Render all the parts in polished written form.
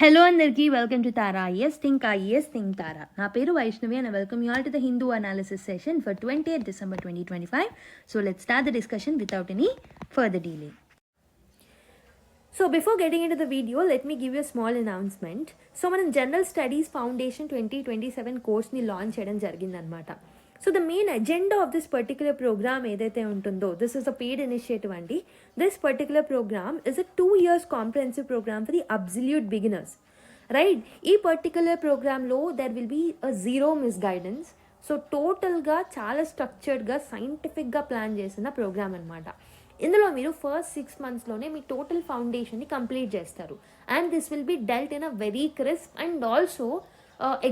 Hello అందరికీ, welcome to Tara IAS think IAS think Tara. నా పేరు Vaishnavi and welcome you all to the Hindu analysis session for 20th December 2025. So let's start the discussion without any further delay. So before getting into the video, let me give you a small announcement. So మనం general studies foundation 2027 కోర్స్ని launch చేయడం జరిగిందనమాట. So the main agenda of this particular program ఏదైతే ఉంటుందో, this is a paid initiative అండి. This particular program is a 2 years comprehensive program for the absolute beginners, right? ఈ particular ప్రోగ్రాంలో there will be a zero miss guidance. So టోటల్గా చాలా స్ట్రక్చర్డ్గా సైంటిఫిక్గా plan చేసిన programme అనమాట. ఇందులో మీరు ఫస్ట్ 6 monthsలోనే మీ టోటల్ ఫౌండేషన్ని కంప్లీట్ చేస్తారు. And this will be dealt in a very crisp and also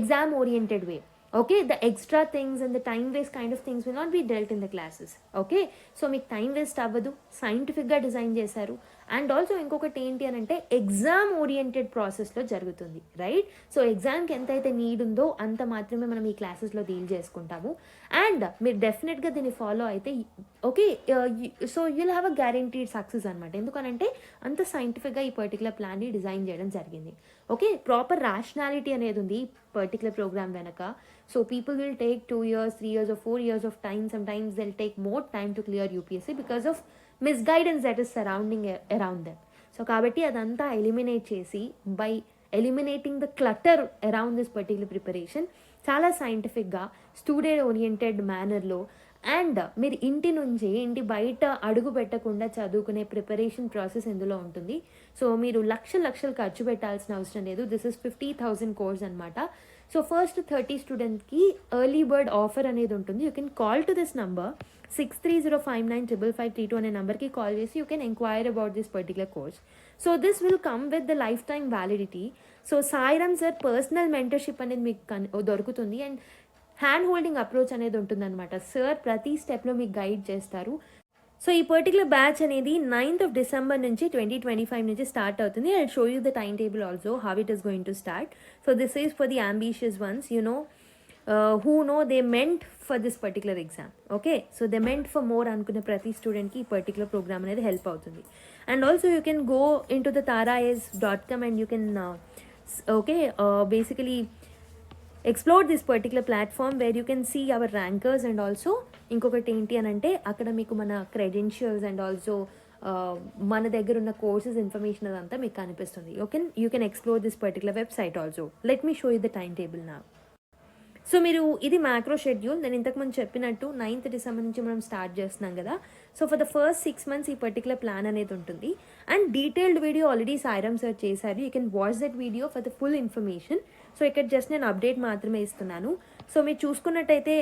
exam oriented way. Okay, the extra things and the time waste kind of things will not be dealt in the classes. Okay, so మీకు time waste అవ్వదు, సైంటిఫిక్గా design చేశారు. And also ఇంకొకటి ఏంటి అని అంటే exam oriented ప్రాసెస్లో జరుగుతుంది, రైట్? సో ఎగ్జామ్కి ఎంతైతే నీడ్ ఉందో అంత మాత్రమే మనం ఈ క్లాసెస్లో డీల్ చేసుకుంటాము. అండ్ మీరు డెఫినెట్గా దీన్ని ఫాలో అయితే okay, so you'll have a guaranteed success అనమాట. ఎందుకనంటే అంత సైంటిఫిక్గా ఈ పర్టికులర్ ప్లాన్ని డిజైన్ చేయడం జరిగింది. ఓకే, ప్రాపర్ ర్యాషనాలిటీ అనేది ఉంది ఈ పర్టికులర్ ప్రోగ్రామ్ వెనక. So people will take 2 years, 3 years or 4 years of time. Sometimes they'll take more time to clear UPSC because of misguidance that is surrounding around them. So kabatti adanta eliminate chesi by eliminating the clutter around this particular preparation, చాలా సైంటిఫిక్గా student oriented మేనర్లో and మీరు ఇంటి నుంచి ఇంటి బయట అడుగు పెట్టకుండా చదువుకునే ప్రిపరేషన్ ప్రాసెస్ ఇందులో ఉంటుంది. సో మీరు లక్షలు ఖర్చు పెట్టాల్సిన అవసరం లేదు. దిస్ ఇస్ 50,000 కోర్స్ అనమాట. సో ఫస్ట్ 30 స్టూడెంట్కి ఎర్లీ బర్డ్ ఆఫర్ అనేది ఉంటుంది. You can call to this number 6305955532 అనే నెంబర్కి కాల్ చేసి you can enquire about this particular course. So this will come with the life time validity. So Sairam sir personal mentorship అనేది మీకు దొరుకుతుంది and hand holding approach అనేది ఉంటుందన్నమాట. Sir ప్రతి స్టెప్లో మీకు గైడ్ చేస్తారు. సో ఈ పర్టికులర్ బ్యాచ్ అనేది 9th of December నుంచి 2025 నుంచి స్టార్ట్ అవుతుంది. I show you the time table also how it is going to start. So this is for the ambitious once, you know who know they meant for this particular exam. Okay, so they meant for more అనుకునే ప్రతి స్టూడెంట్కి ఈ particular programme అనేది help అవుతుంది. And also you can go in to the tarais.com and you can basically explore this particular platform where you can see our rankers and also ఇంకొకటి ఏంటి అని అంటే అక్కడ మీకు మన క్రెడెన్షియల్స్ అండ్ ఆల్సో మన దగ్గర ఉన్న కోర్సెస్ ఇన్ఫర్మేషన్ అదంతా మీకు కనిపిస్తుంది. You can explore this particular website also. Let me show you the time table నా. సో మీరు ఇది మ్యాక్రో షెడ్యూల్. నేను ఇంతకుముందు చెప్పినట్టు 9th December నుంచి మనం స్టార్ట్ చేస్తున్నాం కదా. So for the first 6 months ఈ పర్టికులర్ ప్లాన్ అనేది ఉంటుంది. And detailed video already Sairam sir చేశారు. You can watch that video for the full information. So ఇక్కడ జస్ట్ నేను అప్డేట్ మాత్రమే ఇస్తున్నాను. సో మీరు చూసుకున్నట్టయితే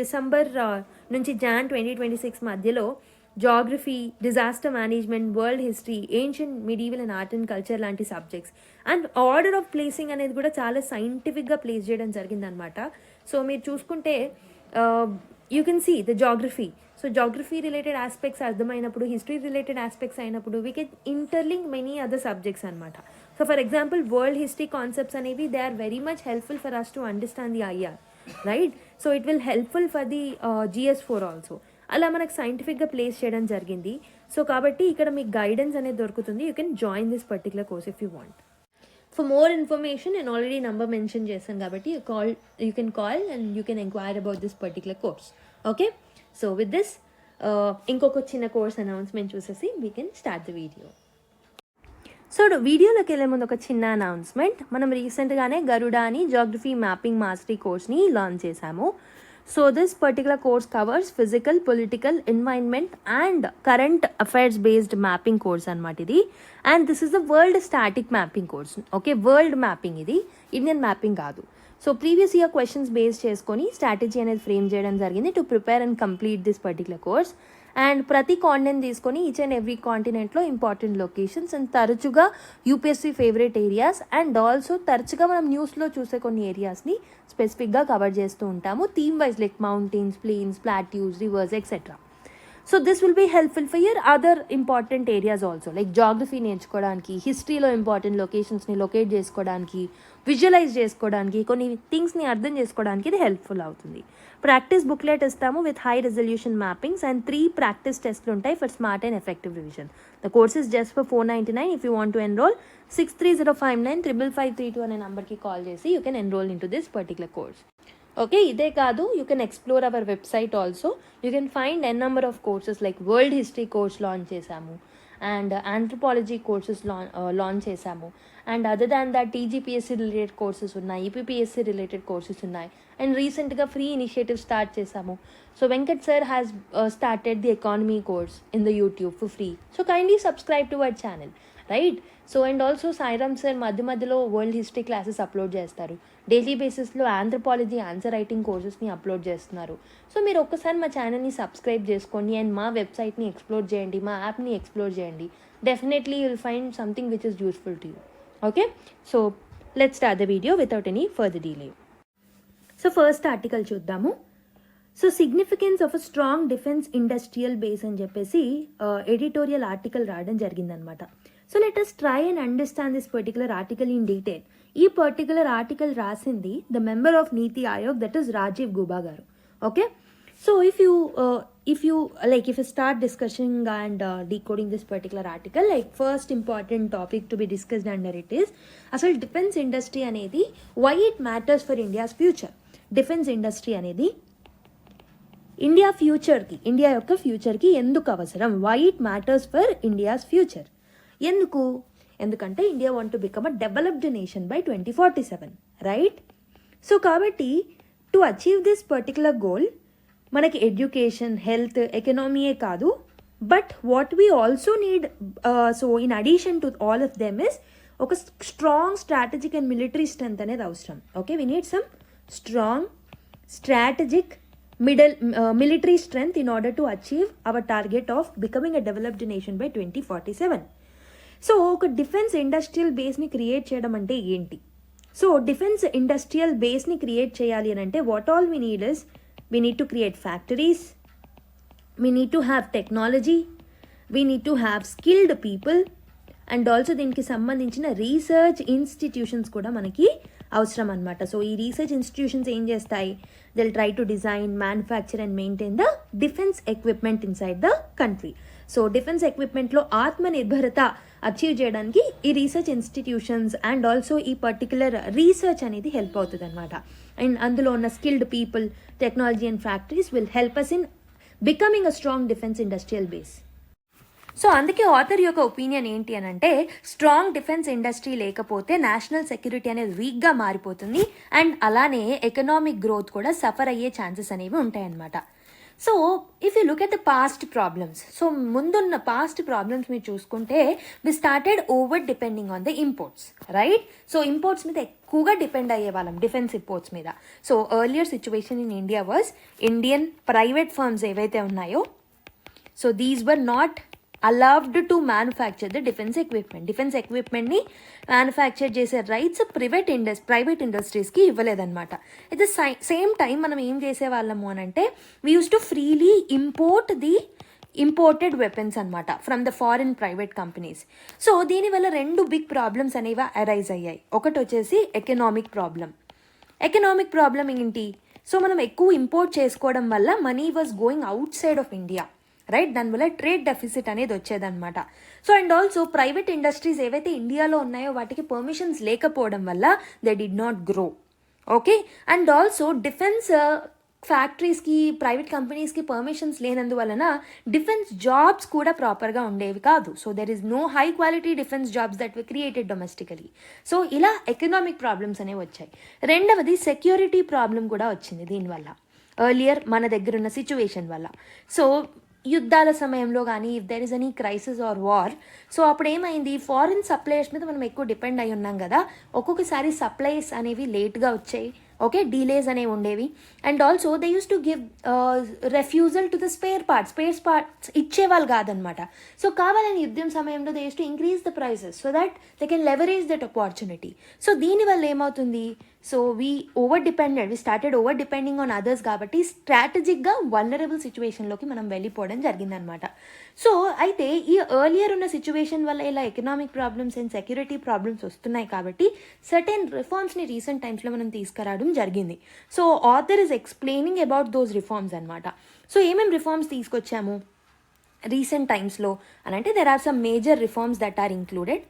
డిసెంబర్ నుంచి Jan 2026 మధ్యలో geography, disaster management, world history, ancient, medieval and art and culture లాంటి subjects and order of placing అనేది కూడా చాలా సైంటిఫిక్గా ప్లేస్ చేయడం జరిగిందనమాట. సో మీరు చూసుకుంటే you can see the geography. So geography related aspects అర్థమైనప్పుడు, హిస్టరీ రిలేటెడ్ ఆస్పెక్ట్స్ అయినప్పుడు we can interlink many other subjects అనమాట. So for example world history concepts అనేవి they are very much helpful for us to understand the IR, right? So it will helpful for the GS4 also. అలా మనకు సైంటిఫిక్గా place చేయడం జరిగింది. So కాబట్టి ఇక్కడ మీకు గైడెన్స్ అనేది దొరుకుతుంది. You can join this particular course if you want. For more information నేను ఆల్రెడీ నెంబర్ మెన్షన్ చేశాను కాబట్టి you can call and you can enquire about this particular course. Okay, so with this ఇంకొక చిన్న course announcement చూసేసి we can start the video. So వీడియోలోకి వెళ్ళే ముందు ఒక చిన్న అనౌన్స్మెంట్. మనం రీసెంట్గానే గరుడా అని జాగ్రఫీ మ్యాపింగ్ మాస్టరీ కోర్స్ని లాంచ్ చేశాము. So this particular course covers physical, political, environment and current affairs based mapping course అనమాట ఇది. And this is the world static mapping course. Okay, world mapping ఇది, ఇండియన్ మ్యాపింగ్ కాదు. So previous year questions base చేసుకొని strategy అనేది frame చేయడం జరిగింది to prepare and complete this particular course. And ప్రతి continent తీసుకొని ఈచ్ అండ్ ఎవ్రీ కాంటినెంట్లో important locations and తరచుగా UPSC favourite areas and also తరచుగా మనం న్యూస్లో చూసే కొన్ని ఏరియాస్ని స్పెసిఫిక్గా కవర్ చేస్తూ ఉంటాము. Theme wise like mountains, plains, plateaus, rivers etcetera. So this will be helpful for your other important areas also, like geography నేర్చుకోవడానికి, హిస్టరీలో ఇంపార్టెంట్ లొకేషన్స్ని లొకేట్ చేసుకోవడానికి, విజువలైజ్ చేసుకోవడానికి, కొన్ని థింగ్స్ని అర్థం చేసుకోవడానికి ఇది హెల్ప్ఫుల్ అవుతుంది. ప్రాక్టీస్ బుక్లెట్ ఇస్తాము with high resolution mappings and 3 practice టెస్ట్లు ఉంటాయి for smart and effective revision. The course is just for $499. If you want to enrol 6305955532 అనే నెంబర్కి కాల్ చేసి you can enrol in to this particular course. Okay, ఇదే కాదు, you can explore our website also. You can find an number of courses like world history course launch చేశాము and anthropology courses launch చేశాము. And other than that TGPSC related courses ఉన్నాయి, EPPSC related courses ఉన్నాయి. And రీసెంట్గా free initiative start చేశాము. So Venkat sir has started the economy course in the YouTube for free. So kindly subscribe to our channel, right? So and also Sairam sir మధ్యలో world history classes upload చేస్తారు. Daily బేసిస్లో anthropology answer writing కోర్సెస్ని upload చేస్తున్నారు. So మీరు ఒక్కసారి మా ఛానల్ని subscribe చేసుకోండి అండ్ మా వెబ్సైట్ని ఎక్స్ప్లోర్ చేయండి, మా యాప్ని ఎక్స్ప్లోర్ చేయండి. Definitely you will find something which is useful to you. Okay, so let's start the video without any further delay. So first article చూద్దాము. So significance of a strong defence industrial base అని చెప్పేసి editorial article రాయడం జరిగిందనమాట. So let us try and understand this particular article in detail. ఈ particular article రాసింది the member of NITI Aayog, that is Rajiv గూబా గారు. Okay, so if you start discussing and decoding this particular article, like first important topic to be discussed under it is అసలు defence industry అనేది why it matters for India's future. Defence industry అనేది India యొక్క ఫ్యూచర్కి ఎందుకు అవసరం, why it matters for India's future. ఎందుకంటే India want to become a developed nation by 2047, right? So కాబట్టి to achieve this particular goal మనకి education, health, ఎకనామీయే కాదు, but what we also need, so in addition to all of them is ఒక strong strategic and military strength అనేది అవసరం. Okay, we need some strong strategic military strength in order to achieve our target of becoming a developed nation by 2047. So ఒక defence industrial బేస్ని create చేయడం అంటే ఏంటి? So defence industrial బేస్ని create చేయాలి అని అంటే what all we need is we need to create factories, we need to have technology, we need to have skilled people and also దీనికి సంబంధించిన research institutions కూడా మనకి అవసరం అనమాట. సో ఈ రీసెర్చ్ ఇన్స్టిట్యూషన్స్ ఏం చేస్తాయి? They'll try to design, manufacture and maintain the defence equipment inside the country. So defence ఎక్విప్మెంట్లో ఆత్మనిర్భరత అచీవ్ చేయడానికి ఈ రీసెర్చ్ ఇన్స్టిట్యూషన్స్ అండ్ ఆల్సో ఈ పర్టికులర్ రీసెర్చ్ అనేది హెల్ప్ అవుతుంది అనమాట. అండ్ అందులో ఉన్న skilled people, technology and factories will help us in becoming a strong defence industrial base. So అందుకే ఆథర్ యొక్క ఒపీనియన్ ఏంటి అని అంటే స్ట్రాంగ్ డిఫెన్స్ ఇండస్ట్రీ లేకపోతే నేషనల్ సెక్యూరిటీ అనేది వీక్గా మారిపోతుంది అండ్ అలానే ఎకనామిక్ గ్రోత్ కూడా సఫర్ అయ్యే ఛాన్సెస్ అనేవి ఉంటాయన్నమాట. So if you look at the past problems, so ముందున్న పాస్ట్ ప్రాబ్లమ్స్ మీరు చూసుకుంటే we started over depending on the imports, right? So imports మీద ఎక్కువగా డిపెండ్ అయ్యే వాళ్ళం, డిఫెన్స్ ఇంపోర్ట్స్ మీద. So earlier situation in India was Indian private firms ఏవైతే ఉన్నాయో, so these were not allowed to manufacture the defense equipmentని manufacture చేసే rights private ఇండస్ట్రీస్కి ఇవ్వలేదన్నమాట. ఎట్ ద సేమ్ టైం మనం ఏం చేసేవాళ్ళము అని అంటే we use to freely imported weapons అనమాట from the foreign private companies. So దీనివల్ల 2 బిగ్ ప్రాబ్లమ్స్ అనేవి అరైజ్ అయ్యాయి. ఒకటి వచ్చేసి ఎకనామిక్ ప్రాబ్లం ఏంటి? సో మనం ఎక్కువ ఇంపోర్ట్ చేసుకోవడం వల్ల money was going outside of India, right? దానివల్ల ట్రేడ్ డెఫిసిట్ అనేది వచ్చేదన్నమాట. So and also private industries ఏవైతే ఇండియాలో ఉన్నాయో వాటికి పర్మిషన్స్ లేకపోవడం వల్ల they did not grow. Okay, and also defence ఫ్యాక్టరీస్కి, ప్రైవేట్ కంపెనీస్కి పర్మిషన్స్ లేనందువలన డిఫెన్స్ జాబ్స్ కూడా ప్రాపర్గా ఉండేవి కాదు. So there is no high quality defence jobs that were created domestically. So ఇలా ఎకనామిక్ ప్రాబ్లమ్స్ అనేవి వచ్చాయి. రెండవది సెక్యూరిటీ ప్రాబ్లం కూడా వచ్చింది దీనివల్ల, ఎర్లియర్ మన దగ్గర ఉన్న సిచ్యువేషన్ వల్ల. సో యుద్ధాల సమయంలో కానీ if there is any crisis are war, so అప్పుడు ఏమైంది, ఫారిన్ సప్లయర్స్ మీద మనం ఎక్కువ డిపెండ్ అయి ఉన్నాం కదా, ఒక్కొక్కసారి సప్లైస్ అనేవి లేట్గా వచ్చాయి, ఓకే, డీలేస్ అనేవి ఉండేవి. And also they use to give refusal to the spare parts ఇచ్చేవాళ్ళు కాదనమాట. సో కావాలని యుద్ధం సమయంలో they use to increase the prices so that they can leverage that opportunity. So దీనివల్ల ఏమవుతుంది, so we started over depending on others కాబట్టి స్ట్రాటజిక్గా vulnerable సిచ్యువేషన్లోకి మనం వెళ్ళిపోవడం జరిగిందనమాట. సో అయితే ఈ ఎర్లియర్ ఉన్న సిచ్యువేషన్ వల్ల ఇలా economic problems and security problems వస్తున్నాయి కాబట్టి సర్టెన్ రిఫార్మ్స్ని రీసెంట్ టైమ్స్లో మనం తీసుకురావడం జరిగింది. So author is explaining about those reforms అనమాట. సో ఏమేమి రిఫార్మ్స్ తీసుకొచ్చాము రీసెంట్ టైమ్స్లో అని అంటే there are some major reforms that are included.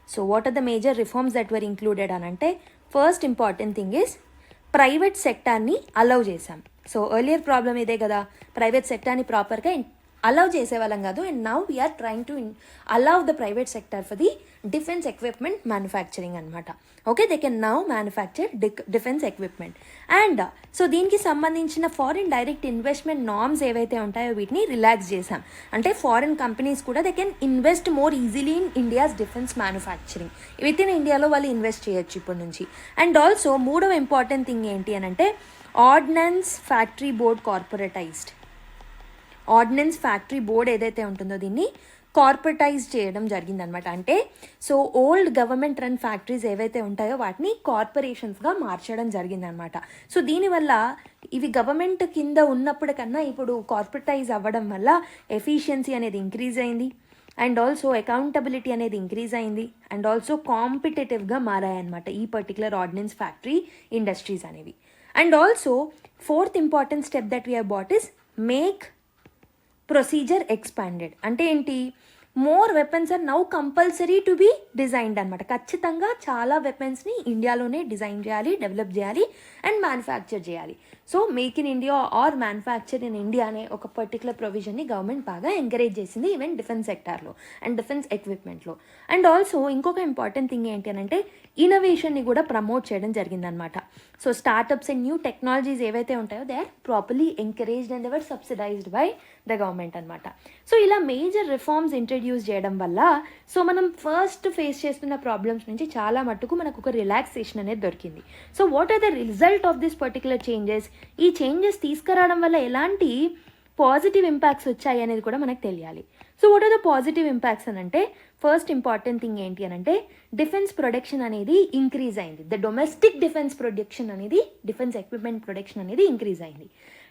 So what are the major reforms that were included అని అంటే first important thing is private సెక్టార్ని allow చేసాం. సో ఎర్లియర్ ప్రాబ్లమ్ ఇదే కదా, ప్రైవేట్ సెక్టార్ని ప్రాపర్గా అలౌ చేసేవాళ్ళం కాదు. And now we are trying to allow the private sector for the defence equipment manufacturing అనమాట. Okay, they can now manufacture defence equipment. And so దీనికి సంబంధించిన ఫారిన్ డైరెక్ట్ ఇన్వెస్ట్మెంట్ నార్మ్స్ ఏవైతే ఉంటాయో వీటిని రిలాక్స్ చేశాం. అంటే ఫారిన్ కంపెనీస్ కూడా they can invest more easily in India's defence manufacturing. With in ఇండియాలో వాళ్ళు ఇన్వెస్ట్ చేయొచ్చు ఇప్పటి నుంచి. అండ్ ఆల్సో మూడవ ఇంపార్టెంట్ థింగ్ ఏంటి అని అంటే ordnance factory board corporatised. Ordnance factory board ఏదైతే ఉంటుందో దీన్ని కార్పొరేటైజ్ చేయడం జరిగిందనమాట. అంటే so old government run factories ఏవైతే ఉంటాయో వాటిని కార్పొరేషన్స్గా మార్చడం జరిగిందనమాట. సో దీనివల్ల ఇవి గవర్నమెంట్ కింద ఉన్నప్పటికన్నా ఇప్పుడు కార్పొరేటైజ్ అవ్వడం వల్ల ఎఫిషియన్సీ అనేది ఇంక్రీజ్ అయింది. అండ్ ఆల్సో అకౌంటబిలిటీ అనేది ఇంక్రీజ్ అయింది. అండ్ ఆల్సో కాంపిటేటివ్గా మారాయన్నమాట ఈ పర్టికులర్ ఆర్డినెన్స్ ఫ్యాక్టరీ ఇండస్ట్రీస్ అనేవి. And also fourth important step that we are brought is make procedure expanded. అంటే ఏంటి, more weapons are now compulsory to be designed అనమాట. ఖచ్చితంగా చాలా వెపన్స్ని ఇండియాలోనే డిజైన్ చేయాలి, డెవలప్ చేయాలి అండ్ మ్యానుఫ్యాక్చర్ చేయాలి. So make in India or manufacture in India అనే ఒక పర్టికులర్ ప్రొవిజన్ని గవర్నమెంట్ బాగా ఎంకరేజ్ చేసింది ఈవెన్ డిఫెన్స్ సెక్టార్లో అండ్ డిఫెన్స్ ఎక్విప్మెంట్లో. అండ్ ఆల్సో ఇంకొక ఇంపార్టెంట్ థింగ్ ఏంటి అని అంటే ఇన్నోవేషన్ని కూడా ప్రమోట్ చేయడం జరిగిందనమాట. So startups and new technologies ఏవైతే ఉంటాయో they are properly encouraged and ever subsidised by the government అనమాట. సో ఇలా మేజర్ రిఫార్మ్స్ ఇంట్రడ్యూస్ చేయడం వల్ల సో మనం ఫస్ట్ ఫేస్ చేస్తున్న ప్రాబ్లమ్స్ నుంచి చాలా మట్టుకు మనకు ఒక రిలాక్సేషన్ అనేది దొరికింది. So what are the result of this particular changes, ఈ చేంజెస్ తీసుకురావడం వల్ల ఎలాంటి పాజిటివ్ ఇంపాక్ట్స్ వచ్చాయి అనేది కూడా మనకు తెలియాలి. So what are the positive impacts అని అంటే ఫస్ట్ ఇంపార్టెంట్ థింగ్ ఏంటి అని అంటే డిఫెన్స్ ప్రొడక్షన్ అనేది ఇంక్రీజ్ అయింది. ద డొమెస్టిక్ డిఫెన్స్ ప్రొడక్షన్ అనేది డిఫెన్స్ ఎక్విప్మెంట్ ప్రొడక్షన్ అనేది ఇంక్రీజ్ అయింది.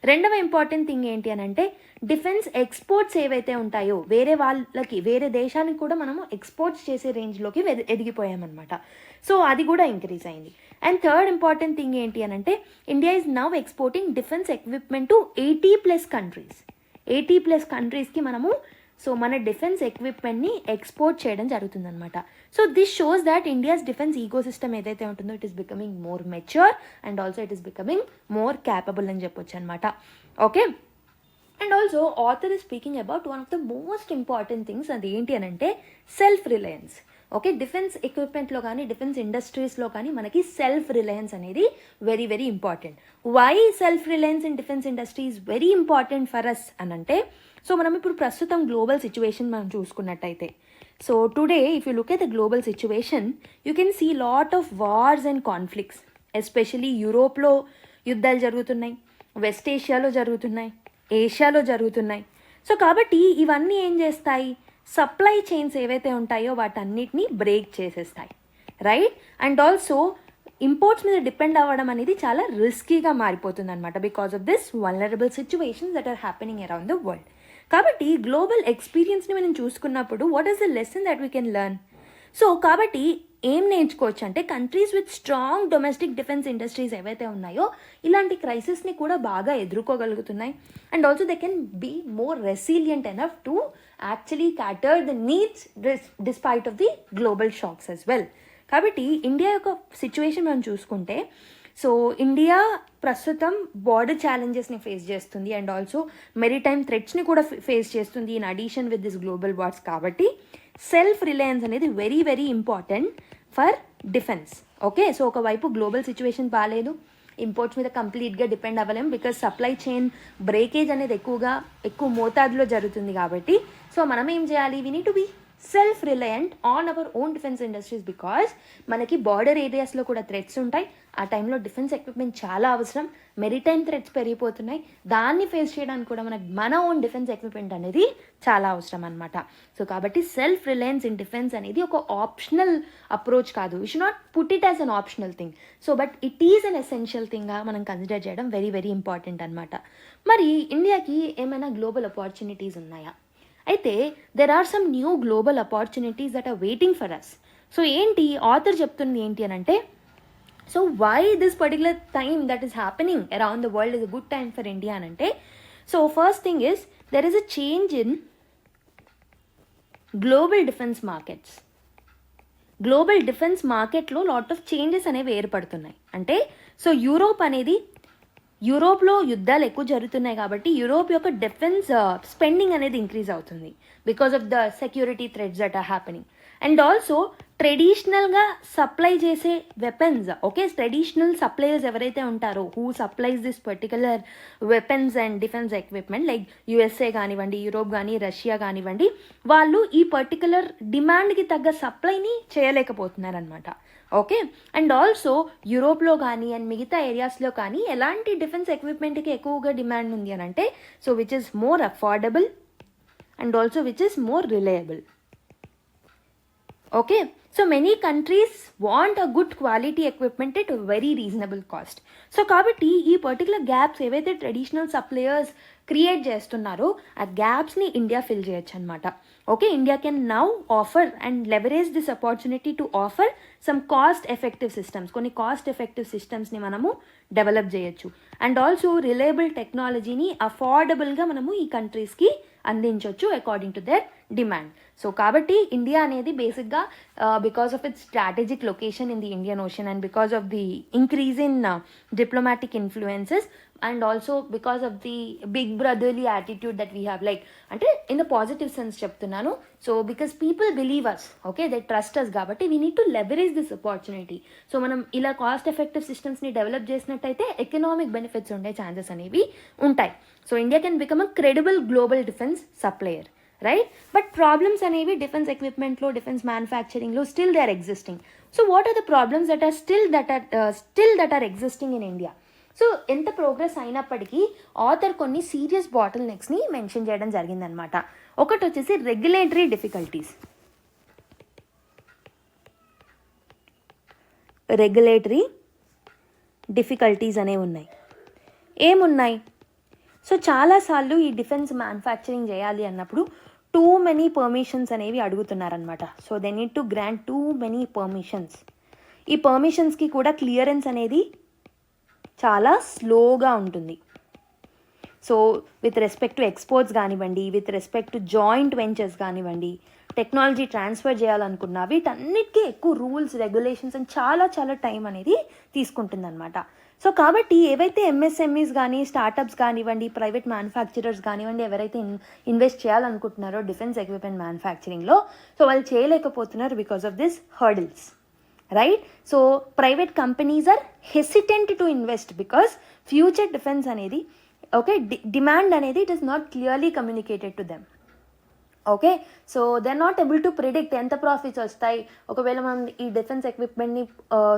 రెండవ ఇంపార్టెంట్ థింగ్ ఏంటి అని అంటే డిఫెన్స్ ఎక్స్పోర్ట్స్ ఏవైతే ఉంటాయో వేరే దేశానికి కూడా మనము ఎక్స్పోర్ట్స్ చేసే రేంజ్లోకి ఎదిగిపోయామన్నమాట. సో అది కూడా ఇంక్రీజ్ అయింది. అండ్ థర్డ్ ఇంపార్టెంట్ థింగ్ ఏంటి అని అంటే India is now exporting defence equipment to 80+ countries. 80+ కంట్రీస్కి మనము సో మన డిఫెన్స్ ఎక్విప్మెంట్ని ఎక్స్పోర్ట్ చేయడం జరుగుతుందన్నమాట. So this shows that India's defence ecosystem ఏదైతే ఉంటుందో it is becoming more mature and also it is becoming more capable అని చెప్పొచ్చు అనమాట. Okay, and also author is speaking about one of the most important things, అది ఏంటి అని అంటే self reliance. Okay, defence ఎక్విప్మెంట్లో కానీ డిఫెన్స్ ఇండస్ట్రీస్లో కానీ మనకి సెల్ఫ్ రిలయన్స్ అనేది very very important. Why self reliance in defence industry is very important for అస్ అని అంటే సో మనం ఇప్పుడు ప్రస్తుతం గ్లోబల్ సిచ్యువేషన్ మనం చూసుకున్నట్టయితే so today if you look at the global situation you can see lot of wars and conflicts. Especially యూరోప్లో యుద్ధాలు జరుగుతున్నాయి, వెస్ట్ ఏషియాలో జరుగుతున్నాయి, ఏషియాలో జరుగుతున్నాయి. సో కాబట్టి ఇవన్నీ ఏం చేస్తాయి, సప్లై చైన్స్ ఏవైతే ఉంటాయో వాటన్నిటిని బ్రేక్ చేసేస్తాయి, రైట్. అండ్ ఆల్సో ఇంపోర్ట్స్ మీద డిపెండ్ అవ్వడం అనేది చాలా రిస్కీగా మారిపోతుంది అనమాట because of this vulnerable situations that are happening around the world. కాబట్టి గ్లోబల్ ఎక్స్పీరియన్స్ని మనం చూసుకున్నప్పుడు what is the lesson that we can learn. So కాబట్టి ఏం నేర్చుకోవచ్చు అంటే countries with strong domestic defence industries ఏవైతే ఉన్నాయో ఇలాంటి క్రైసిస్ని కూడా బాగా ఎదుర్కోగలుగుతున్నాయి. And also they can be more resilient enough to actually cater the needs despite of the global shocks as well. కాబట్టి ఇండియా యొక్క సిచ్యువేషన్ మనం చూసుకుంటే సో ఇండియా ప్రస్తుతం బార్డర్ ఛాలెంజెస్ని ఫేస్ చేస్తుంది అండ్ ఆల్సో మెరిటైమ్ థ్రెట్స్ని కూడా ఫేస్ చేస్తుంది in addition with this global wars. కాబట్టి సెల్ఫ్ రిలయన్స్ అనేది very very important for defence. Okay, so ఒకవైపు గ్లోబల్ సిచ్యువేషన్ బాగాలేదు, ఇంపోర్ట్స్ మీద కంప్లీట్గా డిపెండ్ అవ్వలేము బికాజ్ సప్లై చైన్ బ్రేకేజ్ అనేది ఎక్కువ మోతాదులో జరుగుతుంది. కాబట్టి సో మనం ఏం చేయాలి, we need to be self reliant on our own defence industries, because మనకి బార్డర్ ఏరియాస్లో కూడా థ్రెట్స్ ఉంటాయి. ఆ టైంలో డిఫెన్స్ ఎక్విప్మెంట్ చాలా అవసరం. మెరిటైమ్ థ్రెట్స్ పెరిగిపోతున్నాయి. దాన్ని ఫేస్ చేయడానికి కూడా మన ఓన్ డిఫెన్స్ ఎక్విప్మెంట్ అనేది చాలా అవసరం అనమాట. సో కాబట్టి సెల్ఫ్ రిలయన్స్ ఇన్ డిఫెన్స్ అనేది ఒక ఆప్షనల్ అప్రోచ్ కాదు. We should not put it as an optional thing. So but it is an essential థింగ్గా మనం కన్సిడర్ చేయడం వెరీ వెరీ ఇంపార్టెంట్ అనమాట. మరి ఇండియాకి ఏమైనా గ్లోబల్ ఆపర్చునిటీస్ ఉన్నాయా? అయితే there are some new global opportunities that are waiting for us. So ఏంటి ఆథర్ చెప్తుంది ఏంటి అని అంటే, so why this particular time that is happening around the world is a good time for India అని అంటే, so first thing is there is a change in global defence markets. Global defence మార్కెట్లో lot of changes అనేవి ఏర్పడుతున్నాయి. అంటే so యూరోప్లో యుద్ధాలు ఎక్కువ జరుగుతున్నాయి కాబట్టి యూరోప్ యొక్క డిఫెన్స్ స్పెండింగ్ అనేది ఇంక్రీజ్ అవుతుంది because of the security threats that are happening. And also ట్రెడిషనల్గా సప్లై చేసే వెపన్స్, ఓకే, ట్రెడిషనల్ సప్లయర్స్ ఎవరైతే ఉంటారో who supplies this particular weapons and defence equipment like USA కానివ్వండి, యూరోప్ కానీ, రష్యా కానివ్వండి, వాళ్ళు ఈ పర్టికులర్ డిమాండ్కి తగ్గ సప్లైని చేయలేకపోతున్నారనమాట. ఓకే, అండ్ ఆల్సో యూరోప్లో కానీ అండ్ మిగతా ఏరియాస్లో కానీ ఎలాంటి డిఫెన్స్ ఎక్విప్మెంట్కి ఎక్కువగా డిమాండ్ ఉంది అని అంటే, so which is more affordable and also which is more reliable. Okay, so many countries want a good quality equipment at very reasonable cost. So కాబట్టి ఈ పర్టికులర్ గ్యాప్స్ ఏవైతే ట్రెడిషనల్ సప్లయర్స్ క్రియేట్ చేస్తున్నారో ఆ గ్యాప్స్ని India fill చేయొచ్చు అనమాట. Okay, India can now offer and leverage this opportunity to offer some cost effective systems. కొన్ని cost effective సిస్టమ్స్ని మనము develop చేయొచ్చు. అండ్ ఆల్సో రిలయబుల్ టెక్నాలజీని అఫోర్డబుల్గా మనము ఈ కంట్రీస్కి అందించవచ్చు according to their demand. So కాబట్టి ఇండియా అనేది బేసిక్గా because of its strategic location in the Indian Ocean and because of the increase in diplomatic influences and also because of the big brotherly attitude that we have, like అంటే in the positive sense చెప్తున్నాను. So because people believe us, okay, they trust us, కాబట్టి we need to leverage this opportunity. So మనం ఇలా cost effective సిస్టమ్స్ని develop చేసినట్టయితే economic benefits ఉండే chances అనేవి ఉంటాయి. So India can become a credible global defence supplier, right? But problems అనేవి defence ఎక్విప్మెంట్లో, defence మ్యానుఫ్యాక్చరింగ్లో still they are existing. So what are the problems that are still existing in India? So ఎంత progress అయినప్పటికీ author కొన్ని serious బాటిల్ నెక్స్ని mention చేయడం జరిగిందనమాట. ఒకటి వచ్చేసి రెగ్యులేటరీ డిఫికల్టీస్. రెగ్యులేటరీ డిఫికల్టీస్ అనేవి ఉన్నాయి. ఏమున్నాయి? సో చాలాసార్లు ఈ డిఫెన్స్ మ్యానుఫ్యాక్చరింగ్ చేయాలి అన్నప్పుడు టూ మెనీ పర్మిషన్స్ అనేవి అడుగుతున్నారనమాట. So they need to grant too many permissions. ఈ పర్మిషన్స్కి కూడా క్లియరెన్స్ అనేది చాలా స్లోగా ఉంటుంది. So with respect to exports కానివ్వండి, with respect to joint ventures కానివ్వండి, టెక్నాలజీ ట్రాన్స్ఫర్ చేయాలనుకున్నా వీటన్నిటికీ ఎక్కువ రూల్స్, రెగ్యులేషన్స్ అండ్ చాలా చాలా టైం అనేది తీసుకుంటుందన్నమాట. సో కాబట్టి ఏవైతే ఎంఎస్ఎంఈస్ కానీ, స్టార్టప్స్ కానివ్వండి, ప్రైవేట్ మ్యానుఫ్యాక్చరర్స్ కానివ్వండి, ఎవరైతే ఇన్వెస్ట్ చేయాలనుకుంటున్నారో డిఫెన్స్ ఎక్విప్మెంట్ మ్యానుఫ్యాక్చరింగ్లో, సో వాళ్ళు చేయలేకపోతున్నారు because of this hurdles, right? So private companies are hesitant to invest because future defence అనేది, ఓకే, డిమాండ్ అనేది it is not clearly communicated to them. Okay, so they are not able to predict ఎంత profits వస్తాయి. ఒకవేళ మనం ఈ defence ఎక్విప్మెంట్ని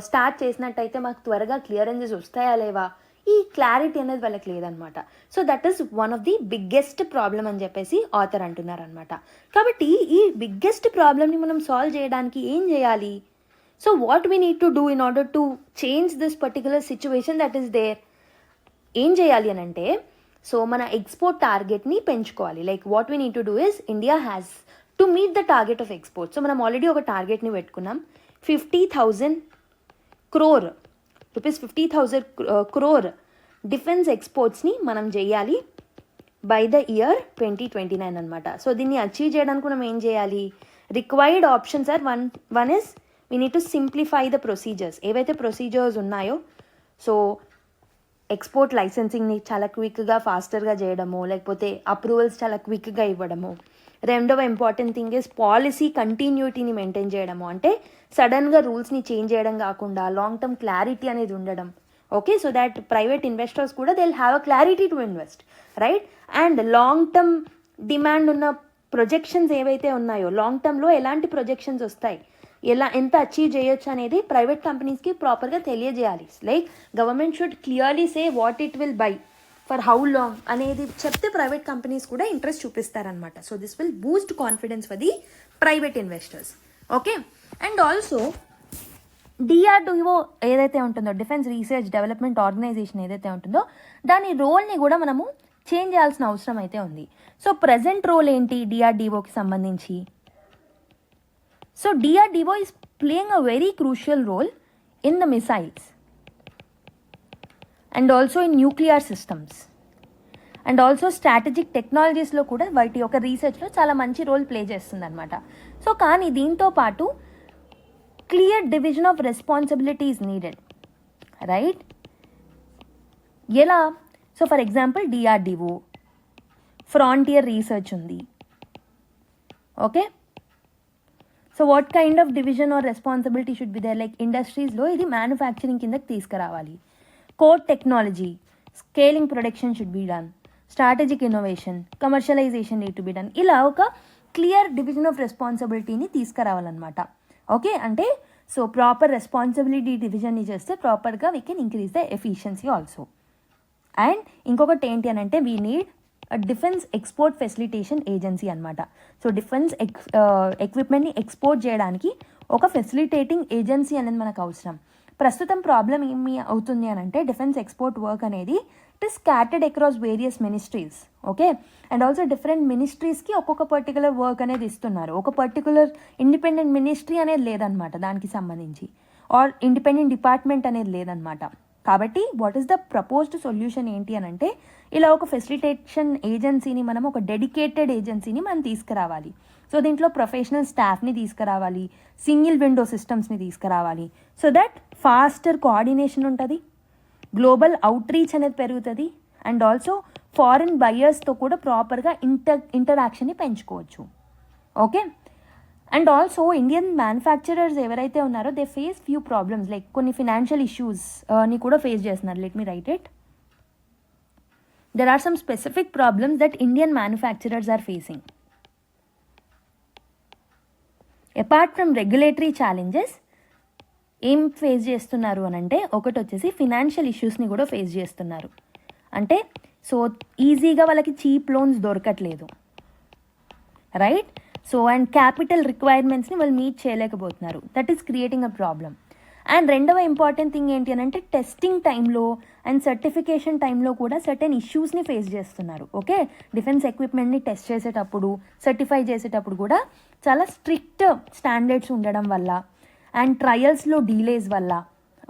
start చేసినట్టయితే మాకు త్వరగా క్లియరెన్సెస్ వస్తాయా లేవా, ఈ క్లారిటీ అనేది వాళ్ళకి లేదనమాట. So that is one of the biggest problem అని చెప్పేసి ఆథర్ అంటున్నారనమాట. కాబట్టి ఈ బిగ్గెస్ట్ ప్రాబ్లమ్ని మనం సాల్వ్ చేయడానికి ఏం చేయాలి? So what we need to do in order to change this particular situation that is there? ఏం చేయాలి అని అంటే, సో మన ఎక్స్పోర్ట్ టార్గెట్ని పెంచుకోవాలి. Like what we need to do is India has to meet the target of export. So మనం already ఒక టార్గెట్ని పెట్టుకున్నాం, 50,000 crore రూపీస్, 50,000 crore డిఫెన్స్ ఎక్స్పోర్ట్స్ని మనం చేయాలి బై ద ఇయర్ 2029 అనమాట. సో దీన్ని అచీవ్ చేయడానికి మనం ఏం చేయాలి? Required options are one is we need to simplify the procedures. ఏవైతే ప్రొసీజర్స్ ఉన్నాయో, సో ఎక్స్పోర్ట్ లైసెన్సింగ్ని చాలా క్విక్గా, ఫాస్టర్గా చేయడము, లేకపోతే అప్రూవల్స్ చాలా క్విక్గా ఇవ్వడము. రెండవ ఇంపార్టెంట్ థింగ్ ఇస్ పాలసీ కంటిన్యూటీని మెయింటైన్ చేయడము. అంటే సడన్గా రూల్స్ని చేంజ్ చేయడం కాకుండా లాంగ్ టర్మ్ క్లారిటీ అనేది ఉండడం. Okay, so that private investors కూడా they will have a clarity to invest, right? And long term demand ఉన్న ప్రొజెక్షన్స్ ఏవైతే ఉన్నాయో లాంగ్ టర్మ్లో ఎలాంటి ప్రొజెక్షన్స్ వస్తాయి, ఎంత అచీవ్ చేయొచ్చు అనేది ప్రైవేట్ కంపెనీస్కి ప్రాపర్గా తెలియజేయాలి. Like government should clearly say what it will buy for how long అనేది చెప్తే ప్రైవేట్ కంపెనీస్ కూడా ఇంట్రెస్ట్ చూపిస్తారనమాట. So this will boost confidence for the private investors. Okay, and also DRDO ఏదైతే ఉంటుందో, డిఫెన్స్ రీసెర్చ్ డెవలప్మెంట్ ఆర్గనైజేషన్ ఏదైతే ఉంటుందో, దాని రోల్ని కూడా మనము చేంజ్ చేయాల్సిన అవసరం అయితే ఉంది. సో ప్రజెంట్ రోల్ ఏంటి డిఆర్డిఓకి సంబంధించి? So DRDO is playing a very crucial role in the missiles and also in nuclear systems and also strategic టెక్నాలజీస్లో కూడా వాటి యొక్క రీసెర్చ్లో చాలా మంచి రోల్ ప్లే చేస్తుంది అనమాట. సో కానీ దీంతో పాటు clear division of responsibility is needed, right? ఎలా? So for example DRDO frontier research ఉంది. Okay, so what kind of division or responsibility should be there? Like ఇండస్ట్రీస్లో ఇది మ్యానుఫ్యాక్చరింగ్ కిందకి తీసుకురావాలి. Core technology, scaling production should be done, strategic innovation, commercialisation need to be done. ఇలా ఒక clear division of రెస్పాన్సిబిలిటీని తీసుకురావాలన్నమాట. Okay, అంటే so proper responsibility డివిజన్ని చేస్తే ప్రాపర్గా we can increase the efficiency also. And ఇంకొకటి ఏంటి అని అంటే we need defence export facilitation agency అనమాట. సో డిఫెన్స్ ఎక్విప్మెంట్ని ఎక్స్పోర్ట్ చేయడానికి ఒక ఫెసిలిటేటింగ్ ఏజెన్సీ అనేది మనకు అవసరం. ప్రస్తుతం ప్రాబ్లం ఏమి అవుతుంది అని అంటే డిఫెన్స్ ఎక్స్పోర్ట్ వర్క్ అనేది it is scattered across various ministries. Okay, and also different మినిస్ట్రీస్కి ఒక్కొక్క పర్టికులర్ వర్క్ అనేది ఇస్తున్నారు. ఒక పర్టికులర్ ఇండిపెండెంట్ మినిస్ట్రీ అనేది లేదనమాట దానికి సంబంధించి, ఆర్ ఇండిపెండెంట్ డిపార్ట్మెంట్ అనేది లేదనమాట. కాబట్టి what is the proposed solution ఏంటి అని అంటే ఇలా ఒక ఫెసిలిటేషన్ ఏజెన్సీని మనం, ఒక డెడికేటెడ్ ఏజెన్సీని మనం తీసుకురావాలి. సో దీంట్లో ప్రొఫెషనల్ స్టాఫ్ని తీసుకురావాలి, సింగిల్ విండో సిస్టమ్స్ని తీసుకురావాలి. సో దట్ ఫాస్టర్ కోఆర్డినేషన్ ఉంటుంది, గ్లోబల్ అవుట్ రీచ్ అనేది పెరుగుతుంది, అండ్ ఆల్సో ఫారిన్ బయర్స్తో కూడా ప్రాపర్గా ఇంటరాక్షన్ని పెంచుకోవచ్చు. Okay, and also Indian manufacturers ఎవరైతే ఉన్నారో they face few problems, like కొన్ని ఫినాన్షియల్ ఇష్యూస్ని కూడా ఫేస్ చేస్తున్నారు. Let me write it. There are some specific problems that Indian manufacturers are facing. Apart from regulatory challenges ఏం ఫేస్ చేస్తున్నారు అని అంటే, ఒకటి వచ్చేసి ఫినాన్షియల్ ఇష్యూస్ని కూడా ఫేస్ చేస్తున్నారు. అంటే సో ఈజీగా వాళ్ళకి చీప్ లోన్స్ దొరకట్లేదు, రైట్? సో అండ్ క్యాపిటల్ రిక్వైర్మెంట్స్ని వాళ్ళు మీట్ చేయలేకపోతున్నారు. That is creating a problem. And రెండవ ఇంపార్టెంట్ థింగ్ ఏంటి అని అంటే టెస్టింగ్ టైంలో అండ్ సర్టిఫికేషన్ టైంలో కూడా సర్టెన్ ఇష్యూస్ని ఫేస్ చేస్తున్నారు. ఓకే, డిఫెన్స్ ఎక్విప్మెంట్ని టెస్ట్ చేసేటప్పుడు, సర్టిఫై చేసేటప్పుడు కూడా చాలా స్ట్రిక్ట్ స్టాండర్డ్స్ ఉండడం వల్ల అండ్ ట్రయల్స్లో డీలేస్ వల్ల,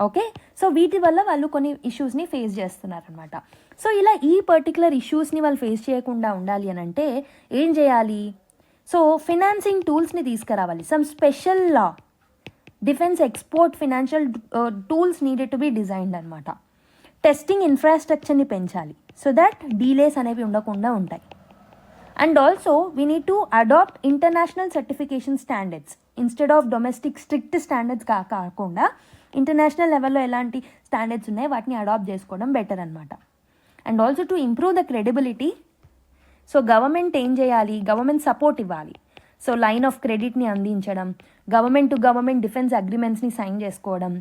ఓకే, సో వీటి వల్ల వాళ్ళు కొన్ని ఇష్యూస్ని ఫేస్ చేస్తున్నారు అనమాట. సో ఇలా ఈ పర్టికులర్ ఇష్యూస్ని వాళ్ళు ఫేస్ చేయకుండా ఉండాలి అని అంటే ఏం చేయాలి? సో ఫినాన్సింగ్ టూల్స్ని తీసుకురావాలి. Some special defence export financial tools needed to be designed అనమాట. టెస్టింగ్ ఇన్ఫ్రాస్ట్రక్చర్ని పెంచాలి సో దట్ డీలేస్ అనేవి ఉండకుండా ఉంటాయి. And also we need to adapt international certification standards instead of domestic strict standards కాకుండా ఇంటర్నేషనల్ లెవెల్లో ఎలాంటి స్టాండర్డ్స్ ఉన్నాయో వాటిని అడాప్ట్ చేసుకోవడం బెటర్ అనమాట. And also to improve the credibility, so government ఏం చేయాలి? గవర్నమెంట్ సపోర్ట్ ఇవ్వాలి. సో లైన్ ఆఫ్ క్రెడిట్ని అందించడం, గవర్నమెంట్ టు గవర్నమెంట్ డిఫెన్స్ అగ్రిమెంట్స్ని సైన్ చేసుకోవడం,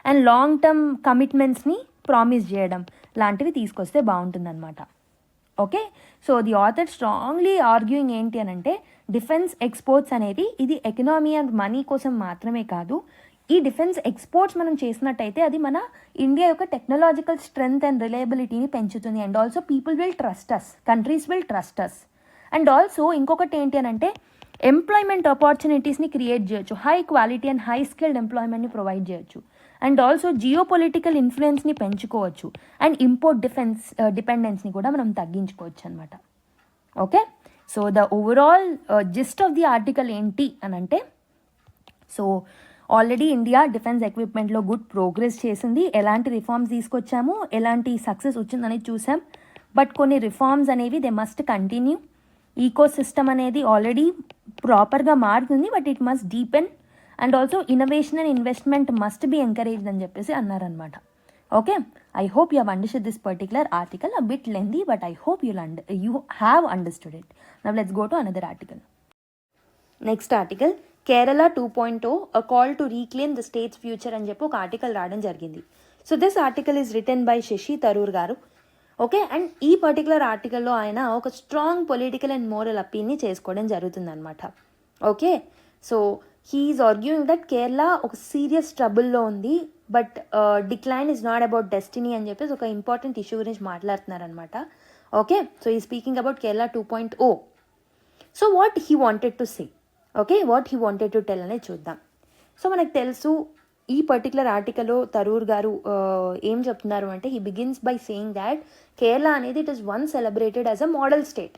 అండ్ లాంగ్ టర్మ్ కమిట్మెంట్స్ని ప్రామిస్ చేయడం లాంటివి తీసుకొస్తే బాగుంటుందన్నమాట. Okay, so the author strongly arguing ఏంటి అని అంటే డిఫెన్స్ ఎక్స్పోర్ట్స్ అనేది ఇది ఎకనామీ అండ్ మనీ కోసం మాత్రమే కాదు. ఈ డిఫెన్స్ ఎక్స్పోర్ట్స్ మనం చేసినట్టయితే అది మన ఇండియా యొక్క టెక్నాలజికల్ స్ట్రెంగ్త్ అండ్ రిలయబిలిటీని పెంచుతుంది. And also people will trust us, countries will trust us. And also ఇంకొకటి ఏంటి అని అంటే ఎంప్లాయ్మెంట్ ఆపర్చునిటీస్ని క్రియేట్ చేయొచ్చు, high quality and high skilled ఎంప్లాయ్మెంట్ని ప్రొవైడ్ చేయొచ్చు. అండ్ ఆల్సో జియో పొలిటికల్ ఇన్ఫ్లుయెన్స్ని పెంచుకోవచ్చు. అండ్ ఇంపోర్ట్ డిపెండెన్స్ని కూడా మనం తగ్గించుకోవచ్చు అనమాట. Okay, so the overall gist of the article ఏంటి అని అంటే, సో ఆల్రెడీ ఇండియా డిఫెన్స్ ఎక్విప్మెంట్లో గుడ్ ప్రోగ్రెస్ చేసింది, ఎలాంటి రిఫార్మ్స్ తీసుకొచ్చాము, ఎలాంటి సక్సెస్ వచ్చిందనేది చూసాం. బట్ కొన్ని రిఫార్మ్స్ అనేవి they must continue. Ecosystem అనేది ఆల్రెడీ ప్రాపర్గా మారుతుంది, but it must deepen. And also innovation and investment must be encouraged అని చెప్పేసి అన్నారనమాట. Okay, I hope you have understood this particular article, a bit lengthy, but I hope you have understood it. Now let's go to another article. Next article Kerala 2.0 a call to reclaim the state's future అని చెప్పి ఒక article రావడం జరిగింది. So this article is written by Shashi Tharoor గారు. Okay, and ఈ particular ఆర్టికల్లో ఆయన ఒక స్ట్రాంగ్ పొలిటికల్ అండ్ మోరల్ అపీల్ని చేసుకోవడం జరుగుతుంది అనమాట. Okay, so he is arguing that Kerala ఒక సీరియస్ ట్రబుల్లో ఉంది, but decline is not about destiny అని చెప్పేసి ఒక ఇంపార్టెంట్ ఇష్యూ గురించి మాట్లాడుతున్నారనమాట. ఓకే, సో ఈ speaking about Kerala 2.0. So what he wanted to say, okay, what he wanted to tell అనేది చూద్దాం. సో మనకు తెలుసు ఈ పర్టికులర్ ఆర్టికల్లో తరూర్ గారు ఏం చెప్తున్నారు అంటే, he begins by saying that Kerala అనేది it is one celebrated as a model state.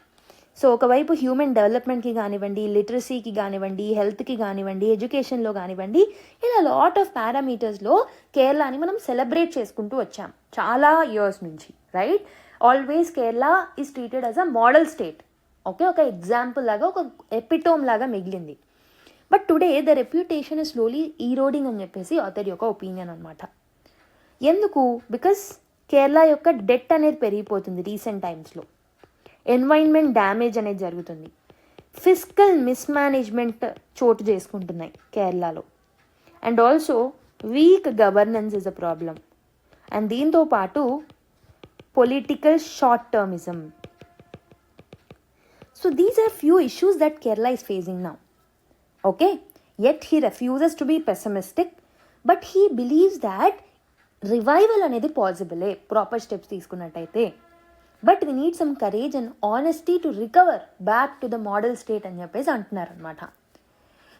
So ఒకవైపు హ్యూమన్ డెవలప్మెంట్కి కానివ్వండి, లిటరసీకి కానివ్వండి, హెల్త్కి కానివ్వండి, ఎడ్యుకేషన్లో కానివ్వండి, ఇలా లాట్ ఆఫ్ పారామీటర్స్లో కేరళని మనం సెలబ్రేట్ చేసుకుంటూ వచ్చాం చాలా ఇయర్స్ నుంచి, right? Always Kerala is treated as a model state. Okay, ఒక ఎగ్జాంపుల్ లాగా, ఒక ఎపిటోమ్ లాగా మిగిలింది. But today the reputation is slowly eroding అని చెప్పేసి ఆథర్ యొక్క ఒపీనియన్ అనమాట. ఎందుకు? బికాస్ కేరళ యొక్క డెట్ అనేది పెరిగిపోతుంది రీసెంట్ టైమ్స్లో, ఎన్వైర్న్మెంట్ డ్యామేజ్ అనేది జరుగుతుంది, ఫిజికల్ మిస్మేనేజ్మెంట్ చోటు చేసుకుంటున్నాయి కేరళలో, and also weak governance is a problem, and దీంతో పాటు political short termism. So these are few issues that Kerala is facing now. Okay, yet he refuses to be pessimistic, but he believes that revival అనేది పాసిబులే proper steps తీసుకున్నట్టయితే. But we need some courage and honesty to recover back to the model state అని చెప్పేసి అంటున్నారు అనమాట.